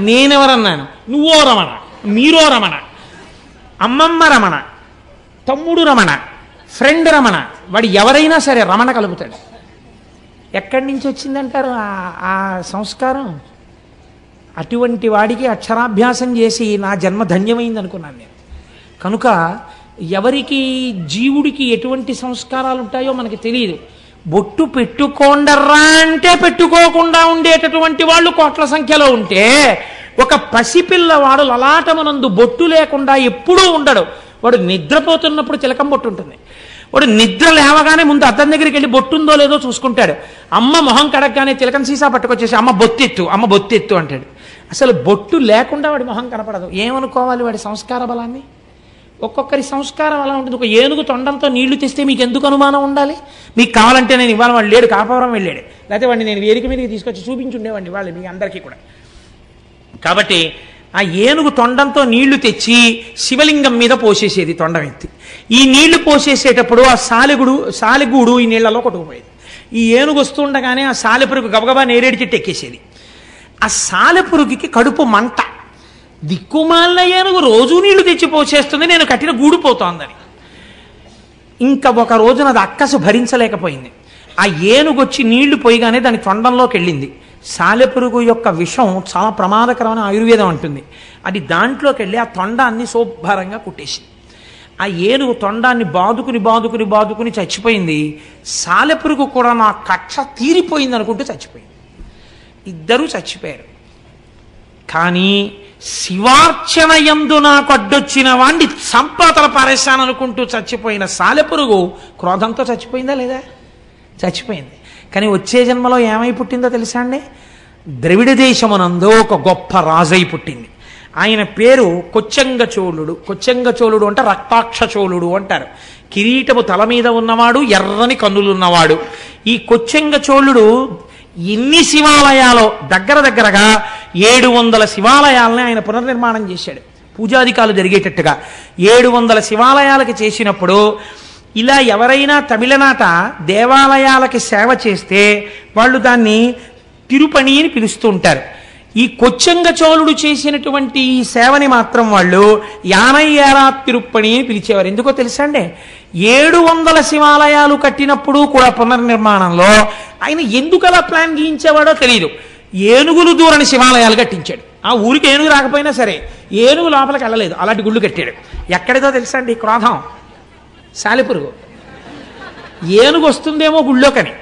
నేనెవరన్నాను, నువ్వో రమణ, మీరో రమణ, అమ్మమ్మ రమణ, తమ్ముడు రమణ, ఫ్రెండ్ రమణ. వాడు ఎవరైనా సరే రమణ కలుపుతాడు. ఎక్కడి నుంచి వచ్చిందంటారు ఆ సంస్కారం? అటువంటి వాడికి అక్షరాభ్యాసం చేసి నా జన్మ ధన్యమైంది అనుకున్నాను నేను. కనుక ఎవరికి జీవుడికి ఎటువంటి సంస్కారాలు ఉంటాయో మనకి తెలియదు. బొట్టు పెట్టుకోండర్రా అంటే పెట్టుకోకుండా ఉండేటటువంటి వాళ్ళు కోట్ల సంఖ్యలో ఉంటే, ఒక పసిపిల్లవాడు లలాటమునందు బొట్టు లేకుండా ఎప్పుడూ ఉండడు. వాడు నిద్రపోతున్నప్పుడు తిలకం బొట్టు ఉంటుంది. వాడు నిద్ర లేవగానే ముందు అద్దం దగ్గరికి వెళ్ళి బొట్టుందో లేదో చూసుకుంటాడు. అమ్మ మొహం కడగగానే తిలకం సీసా పట్టుకొచ్చేసి అమ్మ బొత్తెత్తు, అమ్మ బొత్తెత్తు అంటాడు. అసలు బొట్టు లేకుండా వాడి మొహం కనపడదు. ఏమనుకోవాలి వాడి సంస్కార బలాన్ని? ఒక్కొక్కరి సంస్కారం అలా ఉంటుంది. ఒక ఏనుగు తొండంతో నీళ్లు తెస్తే మీకు ఎందుకు అనుమానం ఉండాలి? మీకు కావాలంటే నేను ఇవాళ వాడు లేడు, కాపవరం వెళ్ళాడు, లేకపోతే వాడిని నేను వేదిక మీదకి తీసుకొచ్చి చూపించుండేవాడిని వాళ్ళు మీ అందరికీ కూడా. కాబట్టి ఆ ఏనుగు తొండంతో నీళ్లు తెచ్చి శివలింగం మీద పోసేసేది తొండం ఎత్తి. ఈ నీళ్లు పోసేసేటప్పుడు ఆ సాలెగూడు ఈ నీళ్లలో కొట్టుకుపోయేది. ఈ ఏనుగు వస్తుండగానే ఆ సాలెపురుగు గబగబా నేరేడు చెట్టు ఎక్కేసేది. ఆ సాలెపురుగుకి కడుపు మంట. దిక్కుమాలిన ఏనుగు రోజు నీళ్లు తెచ్చి పోసేస్తుంది, నేను కట్టిన గూడు పోతోందని. ఇంకా ఒక రోజున అది అక్కసు భరించలేకపోయింది. ఆ ఏనుగు వచ్చి నీళ్లు పోయిగానే దాని తొండంలోకి వెళ్ళింది. సాలెపురుగు యొక్క విషం చాలా ప్రమాదకరమైన ఆయుర్వేదం అంటుంది. అది దాంట్లోకి వెళ్ళి ఆ తొండాన్ని శుభ్రంగా కుట్టేసింది. ఆ ఏనుగు తొండాన్ని బాదుకుని చచ్చిపోయింది. సాలెపురుగు కూడా నా కక్ష తీరిపోయింది అనుకుంటూ చచ్చిపోయింది. ఇద్దరూ చచ్చిపోయారు. కానీ శివార్చన యందు నాకు అడ్డొచ్చిన వాణ్ణి సంపాతల పారేశాననుకుంటూ చచ్చిపోయిన సాలెపురుగు క్రోధంతో చచ్చిపోయిందా లేదా? చచ్చిపోయింది. కానీ వచ్చే జన్మలో ఏమై పుట్టిందో తెలుసా అండి? ద్రవిడ దేశమునందు ఒక గొప్ప రాజై పుట్టింది. ఆయన పేరు కొచ్చంగ చోళుడు. కొచ్చంగ చోళుడు అంటే రక్తాక్ష చోళుడు అంటారు. కిరీటము తల మీద ఉన్నవాడు, ఎర్రని కన్నులున్నవాడు. ఈ కొచ్చంగ చోళుడు ఎన్ని శివాలయాలో దగ్గరగా 700 శివాలయాలని ఆయన పునర్నిర్మాణం చేశాడు. పూజాధికాలు జరిగేటట్టుగా 700 శివాలయాలకి చేసినప్పుడు ఇలా ఎవరైనా తమిళనాట దేవాలయాలకి సేవ చేస్తే వాళ్ళు దాన్ని తిరుపణి అని పిలుస్తూ ఉంటారు. ఈ కొచ్చంగ చోళుడు చేసినటువంటి ఈ సేవని మాత్రం వాళ్ళు యానయ్యారా తిరుప్పణి అని పిలిచేవారు. ఎందుకో తెలుసా అండి? 700 శివాలయాలు కట్టినప్పుడు కూడా పునర్నిర్మాణంలో ఆయన ఎందుకు అలా ప్లాన్ గీయించేవాడో తెలియదు. ఏనుగులు దూరని శివాలయాలు కట్టించాడు. ఆ ఊరికి ఏనుగు రాకపోయినా సరే ఏనుగు లోపలికి వెళ్ళలేదు, అలాంటి గుళ్ళు కట్టాడు. ఎక్కడిదో తెలుసా అండి క్రోధం? సాలెపురుగు. ఏనుగు వస్తుందేమో గుళ్ళోకని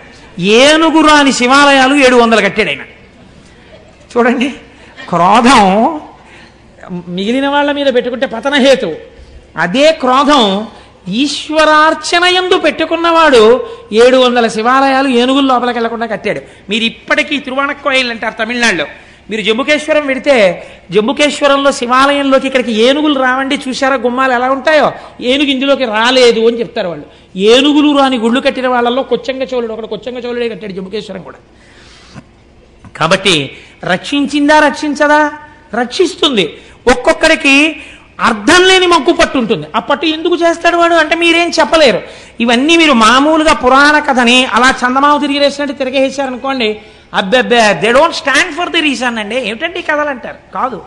ఏనుగు రాని శివాలయాలు 700 కట్టాడు ఆయన. చూడండి, క్రోధం మిగిలిన వాళ్ళ మీద పెట్టుకుంటే పతనహేతు. అదే క్రోధం ఈశ్వరార్చన యందు పెట్టుకున్నవాడు 700 శివాలయాలు ఏనుగుల లోపలికి వెళ్లకుండా కట్టాడు. మీరు ఇప్పటికీ తిరువాణక్కోయిల్ అంటారు తమిళనాడులో. మీరు జంబుకేశ్వరం వెడితే జంబుకేశ్వరంలో శివాలయంలోకి ఇక్కడికి ఏనుగులు రావండి, చూశారా గుమ్మాలు ఎలా ఉంటాయో, ఏనుగు ఇందులోకి రాలేదు అని చెప్తారు వాళ్ళు. ఏనుగులు రాని గుళ్ళు కట్టిన వాళ్ళల్లో కొచ్చంగ చోళుడు ఒకడు, కొచ్చంగ చోళుడే కట్టాడు జంబుకేశ్వరం కూడా. కాబట్టి రక్షించిందా రక్షించదా? రక్షిస్తుంది. ఒక్కొక్కడికి అర్థం లేని మగ్గు పట్టు ఉంటుంది. ఆ పట్టు ఎందుకు చేస్తాడు వాడు అంటే మీరేం చెప్పలేరు. ఇవన్నీ మీరు మామూలుగా పురాణ కథని అలా చందమామ తిరిగిరేసినట్టు తిరిగేసారనుకోండి, అబ్బెబ్బే they don't stand for the reason అండి, ఏమిటంటే ఈ కథలు అంటారు. కాదు,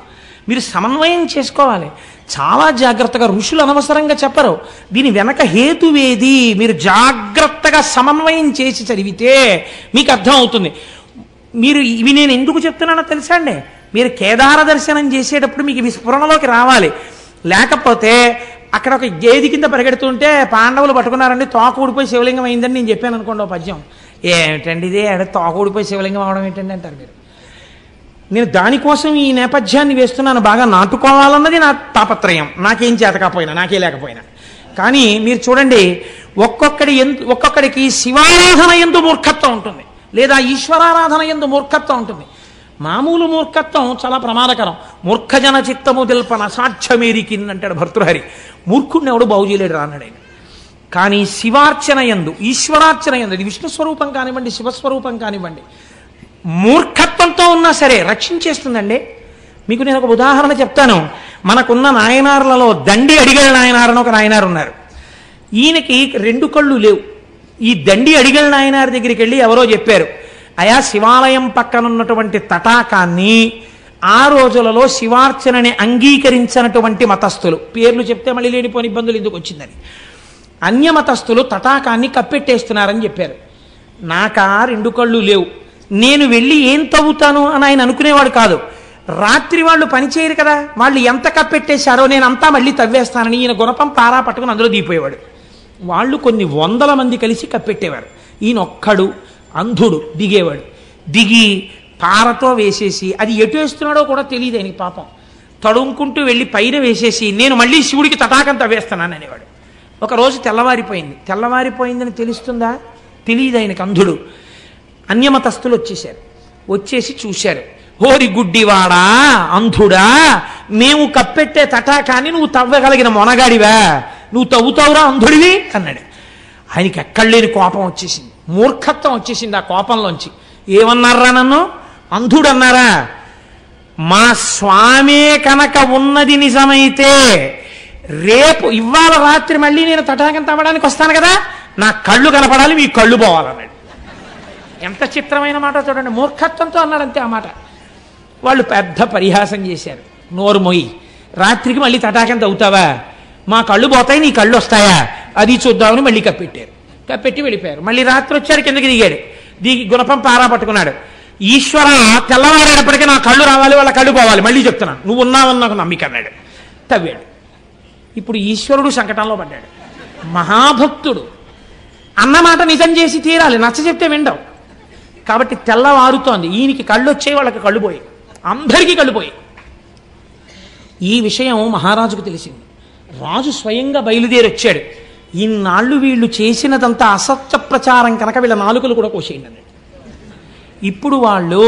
మీరు సమన్వయం చేసుకోవాలి చాలా జాగ్రత్తగా. ఋషులు అనవసరంగా చెప్పరు, దీని వెనక హేతువేది మీరు జాగ్రత్తగా సమన్వయం చేసి చదివితే మీకు అర్థం అవుతుంది. మీరు ఇవి నేను ఎందుకు చెప్తున్నానో తెలుసా అండి, మీరు కేదార దర్శనం చేసేటప్పుడు మీకు ఇవి స్ఫురణలోకి రావాలి. లేకపోతే అక్కడ ఒక గేది కింద పరిగెడుతుంటే పాండవులు పట్టుకున్నారండి, తోక ఊడిపోయి శివలింగం అయిందని నేను చెప్పాను అనుకోండి ఓ పద్యం, ఏమిటండి ఇది తోక ఊడిపోయి శివలింగం అవడం ఏంటండి అంటారు మీరు. నేను దానికోసం ఈ నేపథ్యాన్ని వేస్తున్నాను, బాగా నాటుకోవాలన్నది నా తాపత్రయం, నాకేం చేతకపోయినా నాకే లేకపోయినా. కానీ మీరు చూడండి, ఒక్కొక్కడికి శివారాధన యందు మూర్ఖత్వం ఉంటుంది, లేదా ఈశ్వరారాధన యందు మూర్ఖత్వం ఉంటుంది. మామూలు మూర్ఖత్వం చాలా ప్రమాదకరం. మూర్ఖజన చిత్తము తెల్పన సాక్ష్యమేరికిన్ అంటాడు భర్తృహరి. మూర్ఖుడిని ఎవడు బాగు చేయలేడు రాన్నాడు ఆయన. కానీ శివార్చన యందు, ఈశ్వరార్చన యందు, ఇది విష్ణు స్వరూపం కానివ్వండి, శివస్వరూపం కానివ్వండి, మూర్ఖత్వంతో ఉన్నా సరే రక్షించేస్తుందండి. మీకు నేను ఒక ఉదాహరణ చెప్తాను. మనకున్న నాయనార్లలో దండి అడిగల నాయనారని ఒక నాయనారు ఉన్నారు. ఈయనకి 2 కళ్ళు లేవు. ఈ దండి అడిగల నాయనారి దగ్గరికి వెళ్ళి ఎవరో చెప్పారు, అయా శివాలయం పక్కనున్నటువంటి తటాకాన్ని ఆ రోజులలో శివార్చనని అంగీకరించినటువంటి మతస్థులు, పేర్లు చెప్తే మళ్ళీ లేనిపోని ఇబ్బందులు ఎందుకు వచ్చిందని, అన్యమతస్థులు తటాకాన్ని కప్పెట్టేస్తున్నారని చెప్పారు. నాకా 2 కళ్ళు లేవు, నేను వెళ్ళి ఏం తవ్వుతాను అని ఆయన అనుకునేవాడు కాదు. రాత్రి వాళ్ళు పనిచేయరు కదా, వాళ్ళు ఎంత కప్పెట్టేశారో నేను అంతా మళ్ళీ తవ్వేస్తానని ఈయన గుణపం పారా పట్టుకుని అందులో దిగిపోయేవాడు. వాళ్ళు కొన్ని 100 మంది కలిసి కప్పెట్టేవారు. ఈయన ఒక్కడు అంధుడు దిగేవాడు. దిగి పారతో వేసేసి అది ఎటు వేస్తున్నాడో కూడా తెలియదు ఆయనకి పాపం. తడుముకుంటూ వెళ్ళి పైన వేసేసి నేను మళ్ళీ శివుడికి తటాకం తవ్వేస్తున్నాను అనేవాడు. ఒకరోజు తెల్లవారిపోయిందని తెలుస్తుందా? తెలియదు ఆయనకు, అంధుడు. అన్యమతస్థులు వచ్చేసి చూశారు. ఓరి గుడ్డివాడా, అంధుడా, మేము కప్పెట్టే తటాకాన్ని నువ్వు తవ్వగలిగిన మొనగాడివా, నువ్వు తవ్వుతావురా అంధుడివి అన్నాడు. ఆయనకి ఎక్కడలేని కోపం వచ్చేసింది, మూర్ఖత్వం వచ్చేసింది ఆ కోపంలోంచి. ఏమన్నారా నన్ను అంధుడు అన్నారా? మా స్వామే కనుక ఉన్నది నిజమైతే రేపు ఇవాళ రాత్రి మళ్ళీ నేను తటాకం తవ్వడానికి వస్తాను కదా, నా కళ్ళు కనపడాలి, మీ కళ్ళు పోవాలన్నాడు. ఎంత చిత్రమైన మాట చూడండి, మూర్ఖత్వంతో అన్నాడు అంతే ఆ మాట. వాళ్ళు పెద్ద పరిహాసం చేశారు, నోరు మొయ్యి, రాత్రికి మళ్ళీ తటాకం తవ్వుతావా, మా కళ్ళు పోతాయి నీ కళ్ళు వస్తాయా, అది చూద్దామని మళ్ళీ కప్పెట్టి వెళ్ళిపోయారు. మళ్ళీ రాత్రి వచ్చాడు, కిందకి దిగి గుణపం పారా పట్టుకున్నాడు. ఈశ్వర, తెల్లవారేటప్పటికీ నా కళ్ళు రావాలి, వాళ్ళ కళ్ళు పోవాలి, మళ్ళీ చెప్తున్నాను, నువ్వు ఉన్నావని నాకు నమ్మిక అన్నాడు. తవ్వాడు. ఇప్పుడు ఈశ్వరుడు సంకటంలో పడ్డాడు. మహాభక్తుడు అన్నమాట నిజం చేసి తీరాలి, నచ్చ చెప్తే విండవు. కాబట్టి తెల్లవారుతోంది, ఈయనకి కళ్ళు వచ్చాయి, వాళ్ళకి కళ్ళు పోయి, అందరికీ కళ్ళు పోయి. ఈ విషయం మహారాజుకు తెలిసింది. రాజు స్వయంగా బయలుదేరి వచ్చాడు. ఇన్నాళ్ళు వీళ్ళు చేసినదంతా అసత్య ప్రచారం కనుక వీళ్ళ నాలుకలు కూడా కోసేయండి అన్నాడు. ఇప్పుడు వాళ్ళు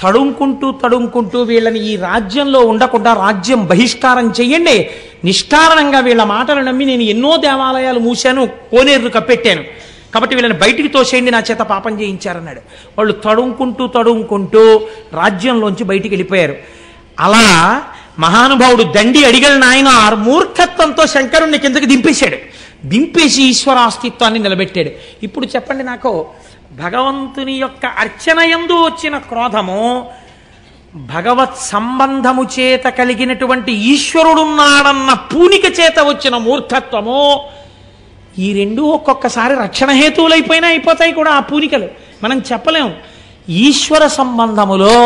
తడుముకుంటూ వీళ్ళని ఈ రాజ్యంలో ఉండకుండా రాజ్యం బహిష్కారం చెయ్యండి, నిష్కారణంగా వీళ్ళ మాటలు నమ్మి నేను ఎన్నో దేవాలయాలు మూశాను, కోనేరులు కప్పెట్టాను, కాబట్టి వీళ్ళని బయటికి తోసేయండి, నా చేత పాపం చేయించారన్నాడు. వాళ్ళు తడుముకుంటూ రాజ్యంలోంచి బయటికి వెళ్ళిపోయారు. అలా మహానుభావుడు దండి అడిగల నాయనార్ మూర్ఖత్వంతో శంకరుణ్ణి కిందకి దింపేసి ఈశ్వరాస్తిత్వాన్ని నిలబెట్టాడు. ఇప్పుడు చెప్పండి నాకు, భగవంతుని యొక్క అర్చనయందు వచ్చిన క్రోధము, భగవత్ సంబంధము చేత కలిగినటువంటి ఈశ్వరుడున్నాడన్న పూనిక చేత వచ్చిన మూర్ఖత్వము, ఈ రెండు ఒక్కొక్కసారి రక్షణ హేతువులైపోయినా అయిపోతాయి కూడా ఆ పూనికలు. మనం చెప్పలేం. ఈశ్వర సంబంధములో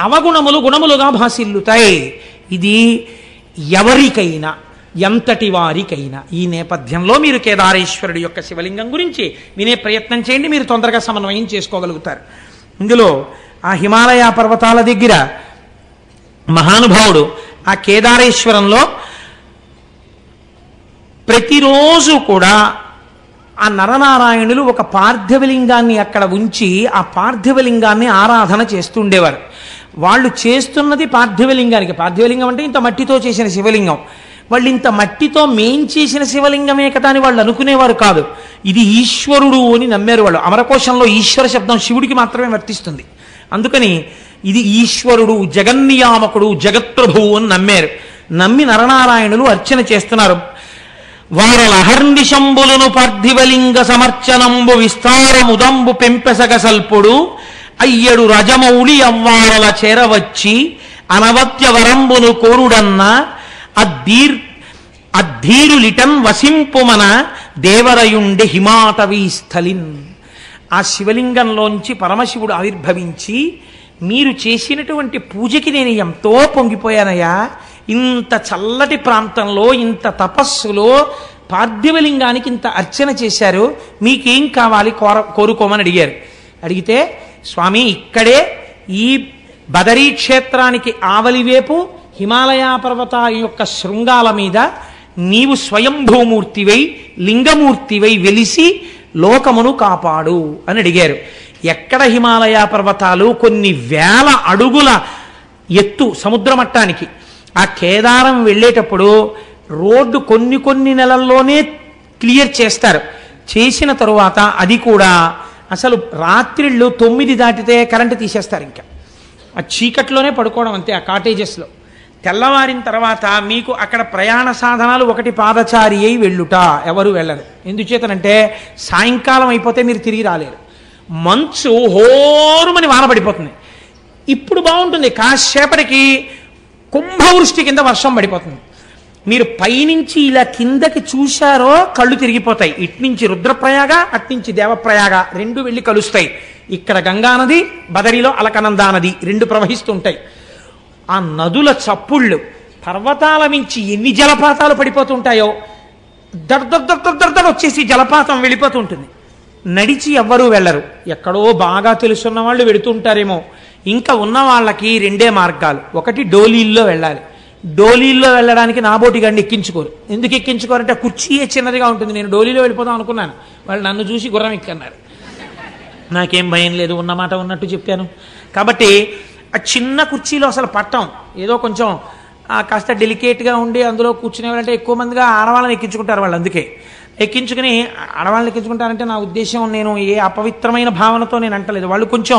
అవగుణములు గుణములుగా భాసిల్లుతాయి. ఇది ఎవరికైనా, ఎంతటి వారికైనా. ఈ నేపథ్యంలో మీరు కేదారేశ్వరుడి యొక్క శివలింగం గురించి వినే ప్రయత్నం చేయండి, మీరు తొందరగా సమన్వయం చేసుకోగలుగుతారు. ఇందులో ఆ హిమాలయ పర్వతాల దగ్గర మహానుభావుడు ఆ కేదారేశ్వరంలో ప్రతిరోజు కూడా ఆ నరనారాయణులు ఒక పార్థివలింగాన్ని అక్కడ ఉంచి ఆ పార్థివలింగాన్ని ఆరాధన చేస్తుండేవారు. వాళ్ళు చేస్తున్నది పార్థివలింగానికి. పార్థివలింగం అంటే ఇంత మట్టితో చేసిన శివలింగం. వాళ్ళు ఇంత మట్టితో మేం చేసిన శివలింగమే కదా అని వాళ్ళు అనుకునేవారు కాదు. ఇది ఈశ్వరుడు అని నమ్మారు వాళ్ళు. అమరకోశంలో ఈశ్వర శబ్దం శివుడికి మాత్రమే వర్తిస్తుంది. అందుకని ఇది ఈశ్వరుడు, జగన్నియామకుడు, జగత్ప్రభువు అని నమ్మారు. నమ్మి నరనారాయణులు అర్చన చేస్తున్నారు. వారల అహర్నిశంబులను పార్థివలింగ సమర్చనంబు విస్తారముదంబు పెంపెసగ సల్పుడు అయ్యడు రజమౌళి అవ్వారల చేరవచ్చి అనవత్య వరంబును కోరుడన్న అద్ధీరులిటన్ వసింపుమన దేవరయుండి హిమాటవీ స్థలిన్. ఆ శివలింగంలోంచి పరమశివుడు ఆవిర్భవించి, మీరు చేసినటువంటి పూజకి నేను ఎంతో పొంగిపోయానయ్యా, ఇంత చల్లటి ప్రాంతంలో, ఇంత తపస్సులో పార్థివలింగానికి ఇంత అర్చన చేశారు, మీకేం కావాలి కోరుకోమని అడిగారు. అడిగితే, స్వామి ఇక్కడే ఈ బదరీ క్షేత్రానికి ఆవలివేపు హిమాలయ పర్వతాల యొక్క శృంగాల మీద నీవు స్వయంభూమూర్తివై లింగమూర్తివై వెలిసి లోకమును కాపాడు అని అడిగారు. ఎక్కడ హిమాలయ పర్వతాలు? కొన్ని వేల అడుగుల ఎత్తు సముద్ర మట్టానికి. ఆ కేదారం వెళ్ళేటప్పుడు రోడ్డు కొన్ని నెలల్లోనే క్లియర్ చేస్తారు. చేసిన తరువాత అది కూడా అసలు రాత్రిళ్ళు 9 దాటితే కరెంటు తీసేస్తారు. ఇంకా ఆ చీకట్లోనే పడుకోవడం అంతే ఆ కాటేజెస్లో. తెల్లవారిన తర్వాత మీకు అక్కడ ప్రయాణ సాధనాలు, ఒకటి పాదచారి అయి వెళ్ళుట, ఎవరు వెళ్ళరు. ఎందుచేతనంటే సాయంకాలం అయిపోతే మీరు తిరిగి రాలేరు. మంచు హోరుమని వాన పడిపోతుంది. ఇప్పుడు బాగుంటుంది, కాసేపటికి కుంభవృష్టి కింద వర్షం పడిపోతుంది. మీరు పైనుంచి ఇలా కిందకి చూశారో కళ్ళు తిరిగిపోతాయి. ఇట్నుంచి రుద్రప్రయాగ, అట్నుంచి దేవప్రయాగ రెండు వెళ్ళి కలుస్తాయి. ఇక్కడ గంగానది, బదరిలో అలకనందా నది రెండు ప్రవహిస్తుంటాయి. ఆ నదుల చప్పుళ్ళు, పర్వతాల మించి ఎన్ని జలపాతాలు పడిపోతుంటాయో, దర్దర్ వచ్చేసి జలపాతం వెళ్ళిపోతుంటుంది. నడిచి ఎవ్వరూ వెళ్ళరు. ఎక్కడో బాగా తెలుసున్న వాళ్ళు వెడుతుంటారేమో. ఇంకా ఉన్న వాళ్ళకి రెండే మార్గాలు. ఒకటి డోలీల్లో వెళ్ళాలి. డోలీల్లో వెళ్ళడానికి నాబోటి గండి ఎక్కించుకోరు. ఎందుకు ఎక్కించుకోరంటే కుర్చీయే చిన్నదిగా ఉంటుంది. నేను డోలీలో వెళ్ళిపోదాం అనుకున్నాను, వాళ్ళు నన్ను చూసి గుర్రం ఎక్కన్నారు. నాకేం భయం లేదు, ఉన్నమాట ఉన్నట్టు చెప్పాను. కాబట్టి ఆ చిన్న కుర్చీలో అసలు పట్టం, ఏదో కొంచెం కాస్త డెలికేట్గా ఉండి అందులో కూర్చునేవాళ్ళంటే ఎక్కువ మందిగా ఆడవాళ్ళని ఎక్కించుకుంటారు వాళ్ళు. అందుకే ఎక్కించుకుని ఆడవాళ్ళని ఎక్కించుకుంటారంటే నా ఉద్దేశం, నేను ఏ అపవిత్రమైన భావనతో నేను అంటలేదు. వాళ్ళు కొంచెం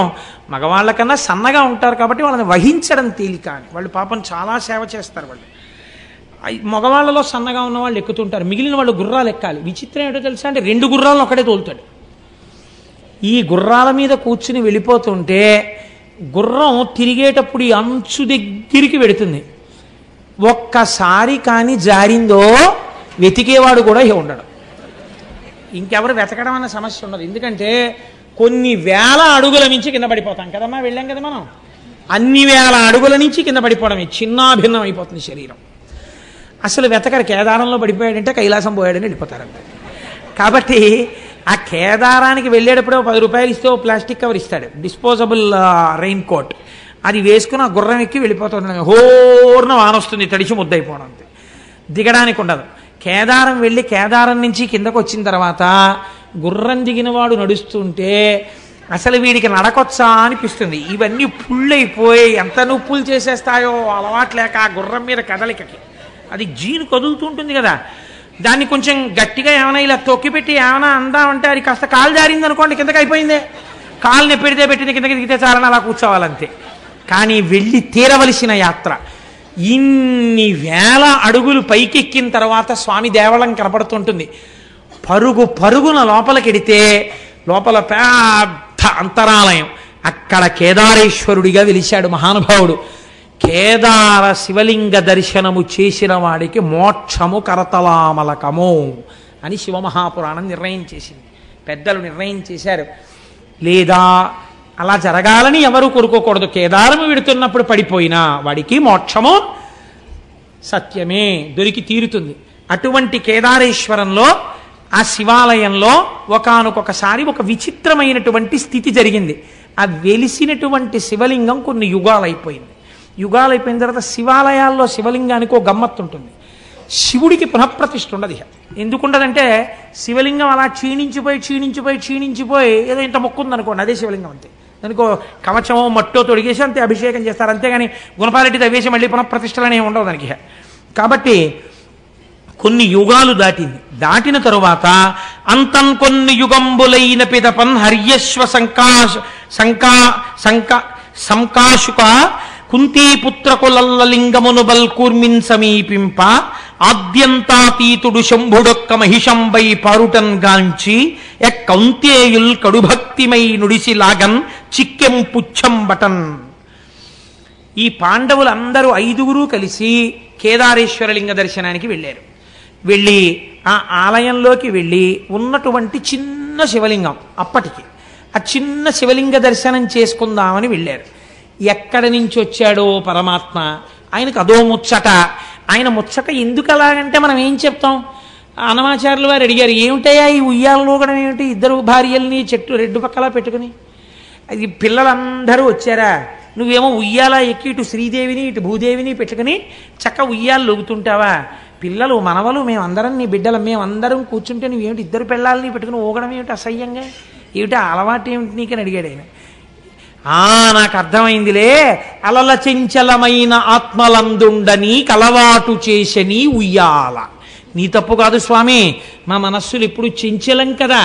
మగవాళ్ళ కన్నా సన్నగా ఉంటారు కాబట్టి వాళ్ళని వహించడం తేలిక అని. వాళ్ళు పాపం చాలా సేవ చేస్తారు. వాళ్ళు మగవాళ్ళలో సన్నగా ఉన్న వాళ్ళు ఎక్కుతుంటారు, మిగిలిన వాళ్ళు గుర్రాలు ఎక్కాలి. విచిత్రం ఏంటో తెలుసా అంటే 2 గుర్రాలను ఒకటే తోలుతాడు. ఈ గుర్రాల మీద కూర్చుని వెళ్ళిపోతుంటే గుర్రం తిరిగేటప్పుడు ఈ అంచు దగ్గరికి వెడుతుంది. ఒక్కసారి కానీ జారిందో వెతికేవాడు కూడా ఉండడు. ఇంకెవరు వెతకడం అన్న సమస్య ఉండదు. ఎందుకంటే కొన్ని వేల అడుగుల నుంచి కింద పడిపోతాం కదమ్మా, వెళ్ళాం కదా మనం. అన్ని వేల అడుగుల నుంచి కింద పడిపోవడమే, చిన్నాభిన్నం అయిపోతుంది శరీరం. అసలు వెతకరు. కేదారంలో పడిపోయాడంటే కైలాసం పోయాడని వెళ్ళిపోతారంటే. కాబట్టి ఆ కేదారానికి వెళ్ళేటప్పుడు 10 రూపాయలు ఇస్తే ప్లాస్టిక్ కవర్ ఇస్తాడు, డిస్పోజబుల్ రెయిన్ కోట్. అది వేసుకుని ఆ గుర్రం ఎక్కి వెళ్ళిపోతుంది. హోర్న వానొస్తుంది, తడిచి ముద్దయిపోవడం అంతే, దిగడానికి ఉండదు. కేదారం వెళ్ళి కేదారం నుంచి కిందకు వచ్చిన తర్వాత గుర్రం దిగిన వాడు నడుస్తుంటే అసలు వీడికి నడకొచ్చా అనిపిస్తుంది. ఇవన్నీ పుళ్ళైపోయి ఎంత నొప్పులు చేసేస్తాయో అలవాట్లేక ఆ గుర్రం మీద కదలికకి. అది జీను కదులుతుంటుంది కదా, దాన్ని కొంచెం గట్టిగా ఏమైనా ఇలా తొక్కిపెట్టి ఏమైనా అందామంటే అది కాస్త కాలు జారింది అనుకోండి, కిందకి అయిపోయిందే. కాలుని పెడితే పెట్టింది, కిందకి దిగితే చాలని అలా కూర్చోవాలంతే. కానీ వెళ్ళి తీరవలసిన యాత్ర. ఇన్ని వేల అడుగులు పైకెక్కిన తర్వాత స్వామి దేవళం కనపడుతుంటుంది. పరుగున లోపలికెడితే లోపల పెద్ద అంతరాలయం. అక్కడ కేదారేశ్వరుడిగా వెలిశాడు మహానుభావుడు. కేదార శివలింగ దర్శనము చేసిన వాడికి మోక్షము కరతలామలకము అని శివమహాపురాణం నిర్ణయం చేసింది. పెద్దలు నిర్ణయం చేశారు. లేదా అలా జరగాలని ఎవరు కోరుకోకూడదు. కేదారము విడుతున్నప్పుడు పడిపోయినా వాడికి మోక్షము సత్యమే, దొరికి తీరుతుంది. అటువంటి కేదారేశ్వరంలో ఆ శివాలయంలో ఒకానొకసారి ఒక విచిత్రమైనటువంటి స్థితి జరిగింది. ఆ వెలిసినటువంటి శివలింగం కొన్ని యుగాలైపోయింది. యుగాలైపోయిన తర్వాత శివాలయాల్లో శివలింగానికి ఒక గమ్మత్తు ఉంటుంది. శివుడికి పునఃప్రతిష్ఠ ఉండదు. ఎందుకుండదంటే శివలింగం అలా క్షీణించిపోయి ఏదో ఇంత మొక్కు ఉందనుకోండి, అదే శివలింగం అంతే. దానికో కవచమో మట్టో తొడిగేసి అంతే అభిషేకం చేస్తారు, అంతేగాని గుణపాలెట్టి తవ్వేసి మళ్ళీ పునఃప్రతిష్టలనే ఉండవు దానికి. కాబట్టి కొన్ని యుగాలు దాటిన తరువాత అంతన్ కొన్ని యుగంబులైన పిదపన్ హర్యశ్వ సంకాశుక కుంతీపుత్రకులల్ల లింగమును బల్కూర్మిన్ సమీపింప ఆద్యంతాతీతుడు శంభుడొక్క మహిషంబై పారుటన్ గాంచి కౌంతేయుల్ కడుభక్తిమై నుడిసి లాగన్ చిక్కెం పుచ్చం బటన్. ఈ పాండవులందరూ 5గురు కలిసి కేదారేశ్వరలింగ దర్శనానికి వెళ్ళారు. వెళ్ళి ఆ ఆలయంలోకి వెళ్ళి ఉన్నటువంటి చిన్న శివలింగం, అప్పటికి ఆ చిన్న శివలింగ దర్శనం చేసుకుందామని వెళ్ళారు. ఎక్కడి నుంచి వచ్చాడో పరమాత్మ, ఆయనకు అదో ముచ్చట. ఆయన ముచ్చట ఎందుకు అలాగంటే మనం ఏం చెప్తాం? అన్నమాచార్యులు వారు అడిగారు, ఏమిటయ్యా ఈ ఉయ్యాలలో కూడా ఏమిటి, 2 భార్యల్ని చెట్టు 2 పక్కలా పెట్టుకుని, అది పిల్లలందరూ వచ్చారా, నువ్వేమో ఉయ్యాల ఎక్కి ఇటు శ్రీదేవిని ఇటు భూదేవిని పెట్టుకుని చక్క ఉయ్యాలు లొగుతుంటావా? పిల్లలు మనవలు మేమందరం నీ బిడ్డలు మేమందరం కూర్చుంటే నువ్వేమిటి 2 పిల్లల్ని పెట్టుకుని ఊగడం ఏమిటి అసహ్యంగా, ఏమిటి అలవాటు ఏమిటి నీకని అడిగాడు ఆయన. నాకు అర్థమైందిలే, అలల చెంచలమైన ఆత్మలందుండని కలవాటు చేసని ఉయ్యాల. నీ తప్పు కాదు స్వామి, మా మనస్సులు ఇప్పుడు చెంచలం కదా,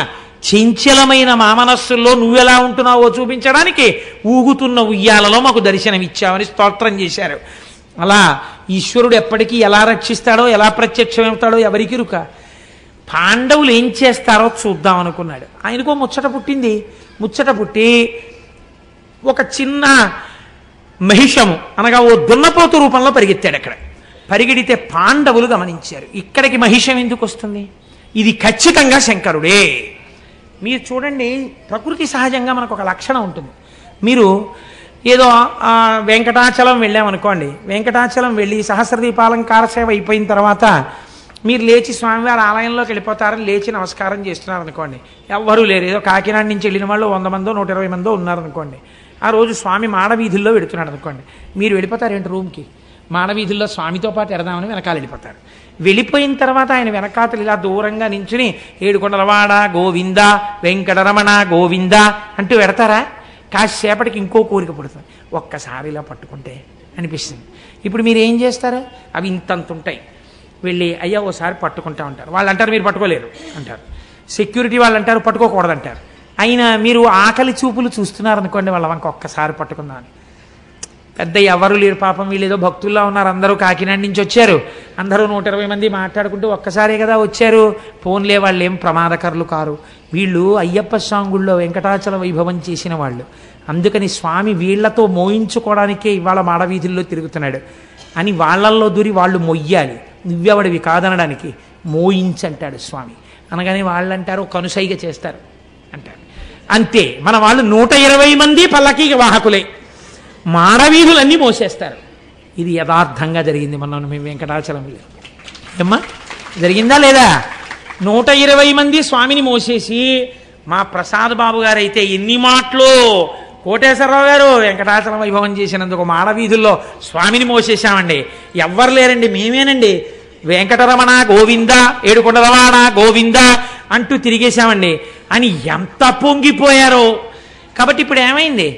చెంచలమైన మా మనస్సుల్లో నువ్వెలా ఉంటున్నావో చూపించడానికి ఊగుతున్న ఉయ్యాలలో మాకు దర్శనమిచ్చావని స్తోత్రం చేశారు. అలా ఈశ్వరుడు ఎప్పటికీ ఎలా రక్షిస్తాడో ఎలా ప్రత్యక్షమవుతాడో ఎవరికి రుక. పాండవులు ఏం చేస్తారో చూద్దాం అనుకున్నాడు. ఆయనకో ముచ్చట పుట్టింది. ముచ్చట పుట్టి ఒక చిన్న మహిషము అనగా ఓ దున్నపోతు రూపంలో పరిగెత్తాడు. అక్కడ పరిగెడితే పాండవులు గమనించారు, ఇక్కడికి మహిషం ఎందుకు వస్తుంది, ఇది ఖచ్చితంగా శంకరుడే. మీరు చూడండి, ప్రకృతి సహజంగా మనకు ఒక లక్షణం ఉంటుంది. మీరు ఏదో వెంకటాచలం వెళ్ళామనుకోండి, వెంకటాచలం వెళ్ళి సహస్రదీపాలంకార సేవ అయిపోయిన తర్వాత మీరు లేచి స్వామివారి ఆలయంలోకి వెళ్ళిపోతారని లేచి నమస్కారం చేస్తున్నారనుకోండి, ఎవ్వరూ లేరు, ఏదో కాకినాడ నుంచి వెళ్ళిన వాళ్ళు 100 మందో 120 మందో ఉన్నారనుకోండి. ఆ రోజు స్వామి మాడవీధుల్లో వెడుతున్నాడు అనుకోండి, మీరు వెళ్ళిపోతారేంటి రూమ్కి, మాడవీధుల్లో స్వామితో పాటు ఎడదామని వెనకాల వెళ్ళిపోతారు. వెళ్ళిపోయిన తర్వాత ఆయన వెనకాతలు ఇలా దూరంగా నించుని ఏడుకొండలవాడ గోవింద వెంకటరమణ గోవింద అంటూ పెడతారా? కాసేపటికి ఇంకో కోరిక పుడుతుంది, ఒక్కసారి ఇలా పట్టుకుంటే అనిపిస్తుంది. ఇప్పుడు మీరు ఏం చేస్తారు? అవి ఇంతంత ఉంటాయి. వెళ్ళి అయ్యా ఓసారి పట్టుకుంటా ఉంటారు. వాళ్ళు అంటారు మీరు పట్టుకోలేరు అంటారు. సెక్యూరిటీ వాళ్ళు అంటారు పట్టుకోకూడదంటారు. అయినా మీరు ఆకలి చూపులు చూస్తున్నారనుకోండి, వాళ్ళ వంక ఒక్కసారి పట్టుకుందామని. పెద్ద ఎవరు లేరు పాపం, వీళ్ళు ఏదో భక్తుల్లో ఉన్నారు, అందరూ కాకినాడ నుంచి వచ్చారు, అందరూ 120 మంది మాట్లాడుకుంటూ ఒక్కసారే కదా వచ్చారు, ఫోన్లే, వాళ్ళు ఏం ప్రమాదకరులు కారు, వీళ్ళు అయ్యప్ప స్వామి వెంకటాచల వైభవం చేసిన వాళ్ళు, అందుకని స్వామి వీళ్లతో మోయించుకోవడానికే ఇవాళ మాడవీధుల్లో తిరుగుతున్నాడు అని వాళ్ళల్లో దూరి వాళ్ళు మొయ్యాలి, నువ్వెవడివి కాదనడానికి, మోయించంటాడు స్వామి. అనగానే వాళ్ళు అంటారు కనుసైగ చేస్తారు అంటారు. అంతే, మన వాళ్ళు 120 మంది పల్లకీకి వాహకులే, మాడవీధులన్నీ మోసేస్తారు. ఇది యథార్థంగా జరిగింది. మనం మేము వెంకటాచలం ఏమ్మా జరిగిందా లేదా? 120 మంది స్వామిని మోసేసి, మా ప్రసాద్ బాబు గారు అయితే ఎన్ని మాటలు, కోటేశ్వరరావు గారు వెంకటాచలం వైభవం చేసినందుకు మాడవీధుల్లో స్వామిని మోసేశామండి, ఎవ్వరు లేరండి మేమేనండి, వెంకటరమణ గోవింద ఏడుకొండలవాడ గోవింద అంటూ తిరిగేశామండి అని ఎంత పొంగిపోయారో. కాబట్టి ఇప్పుడు ఏమైంది?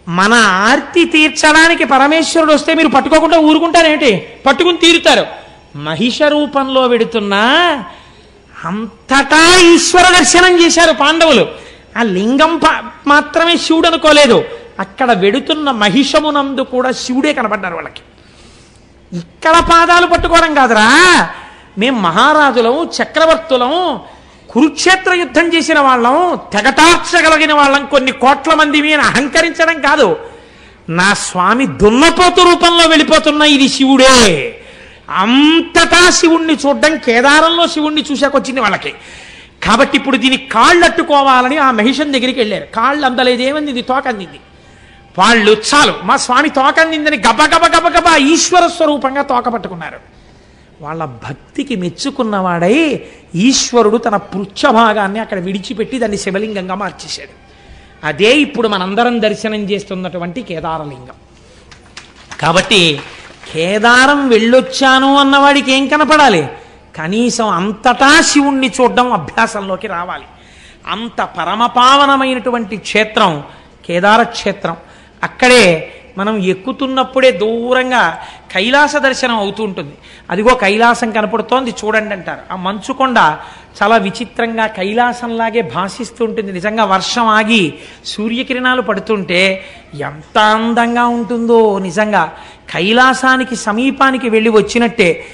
మన ఆర్తి తీర్చడానికి పరమేశ్వరుడు వస్తే మీరు పట్టుకోకుండా ఊరుకుంటారేమిటి? పట్టుకుని తీరుతారు. మహిష రూపంలో వెడుతున్నా అంతటా ఈశ్వర దర్శనం చేశారు పాండవులు. ఆ లింగం మాత్రమే శివుడు అనుకోలేదు, అక్కడ వెడుతున్న మహిషమునందు కూడా శివుడే కనబడ్డారు వాళ్ళకి. ఇక్కడ పాదాలు పట్టుకోవడం కాదురా, మేం మహారాజులం చక్రవర్తులం కురుక్షేత్ర యుద్ధం చేసిన వాళ్ళం తెగటార్చగలిగిన వాళ్ళం కొన్ని కోట్ల మంది మీద అహంకరించడం కాదు, నా స్వామి దున్నపోతు రూపంలో వెళ్ళిపోతున్న ఇది శివుడే. అంతటా శివుణ్ణి చూడడం, కేదారంలో శివుణ్ణి చూశాకొచ్చింది వాళ్ళకి. కాబట్టి ఇప్పుడు దీన్ని కాళ్ళు అట్టుకోవాలని ఆ మహిషన్ దగ్గరికి వెళ్ళారు. కాళ్ళు అందలేదేమంది, ఇది తోకందింది. వాళ్ళు చాలు మా స్వామి తోకందిందని గబగబ గబగబ ఈశ్వర స్వరూపంగా తోక పట్టుకున్నారు. వాళ్ళ భక్తికి మెచ్చుకున్నవాడై ఈశ్వరుడు తన పృచ్ఛభాగాన్ని అక్కడ విడిచిపెట్టి దాన్ని శివలింగంగా మార్చేశాడు. అదే ఇప్పుడు మనందరం దర్శనం చేస్తున్నటువంటి కేదారలింగం. కాబట్టి కేదారం వెళ్ళొచ్చాను అన్నవాడికి ఏం కనపడాలి? కనీసం అంతటా శివుణ్ణి చూడడం అభ్యాసంలోకి రావాలి. అంత పరమపావనమైనటువంటి క్షేత్రం కేదార క్షేత్రం. అక్కడే మనం ఎక్కుతున్నప్పుడే దూరంగా కైలాస దర్శనం అవుతూ ఉంటుంది. అదిగో కైలాసం కనపడుతోంది చూడండి అంటారు. ఆ మంచుకొండ చాలా విచిత్రంగా కైలాసంలాగే భాసిస్తూ ఉంటుంది. నిజంగా వర్షం ఆగి సూర్యకిరణాలు పడుతుంటే ఎంత అందంగా ఉంటుందో. నిజంగా కైలాసానికి సమీపానికి వెళ్ళి వచ్చినట్టే.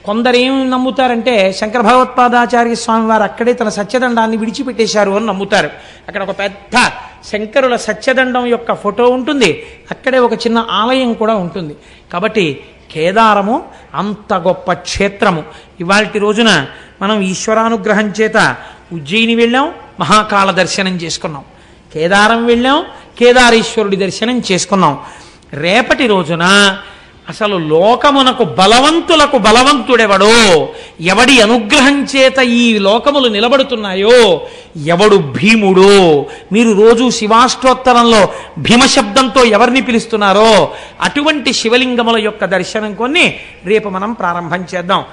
కొందరేం నమ్ముతారంటే శంకర భగవత్పాదాచార్య స్వామి వారు అక్కడే తన సత్యదండాన్ని విడిచిపెట్టేశారు అని నమ్ముతారు. అక్కడ ఒక పెద్ద శంకరుల సత్యదండం యొక్క ఫోటో ఉంటుంది. అక్కడే ఒక చిన్న ఆలయం కూడా ఉంటుంది. కాబట్టి కేదారము అంత గొప్ప క్షేత్రము. ఇవాల్టి రోజున మనం ఈశ్వరానుగ్రహం చేత ఉజ్జయిని వెళ్ళాం, మహాకాళ దర్శనం చేసుకున్నాం. కేదారం వెళ్ళాం, కేదారేశ్వరుడి దర్శనం చేసుకున్నాం. రేపటి రోజున అసలు లోకమునకు బలవంతులకు బలవంతుడెవడో, ఎవడి అనుగ్రహం చేత ఈ లోకములు నిలబడుతున్నాయో, ఎవడు భీముడో, మీరు రోజు శివాష్టోత్తరంలో భీమశబ్దంతో ఎవరిని పిలుస్తున్నారో అటువంటి శివలింగముల యొక్క దర్శనం కొన్ని రేపు మనం ప్రారంభం చేద్దాం.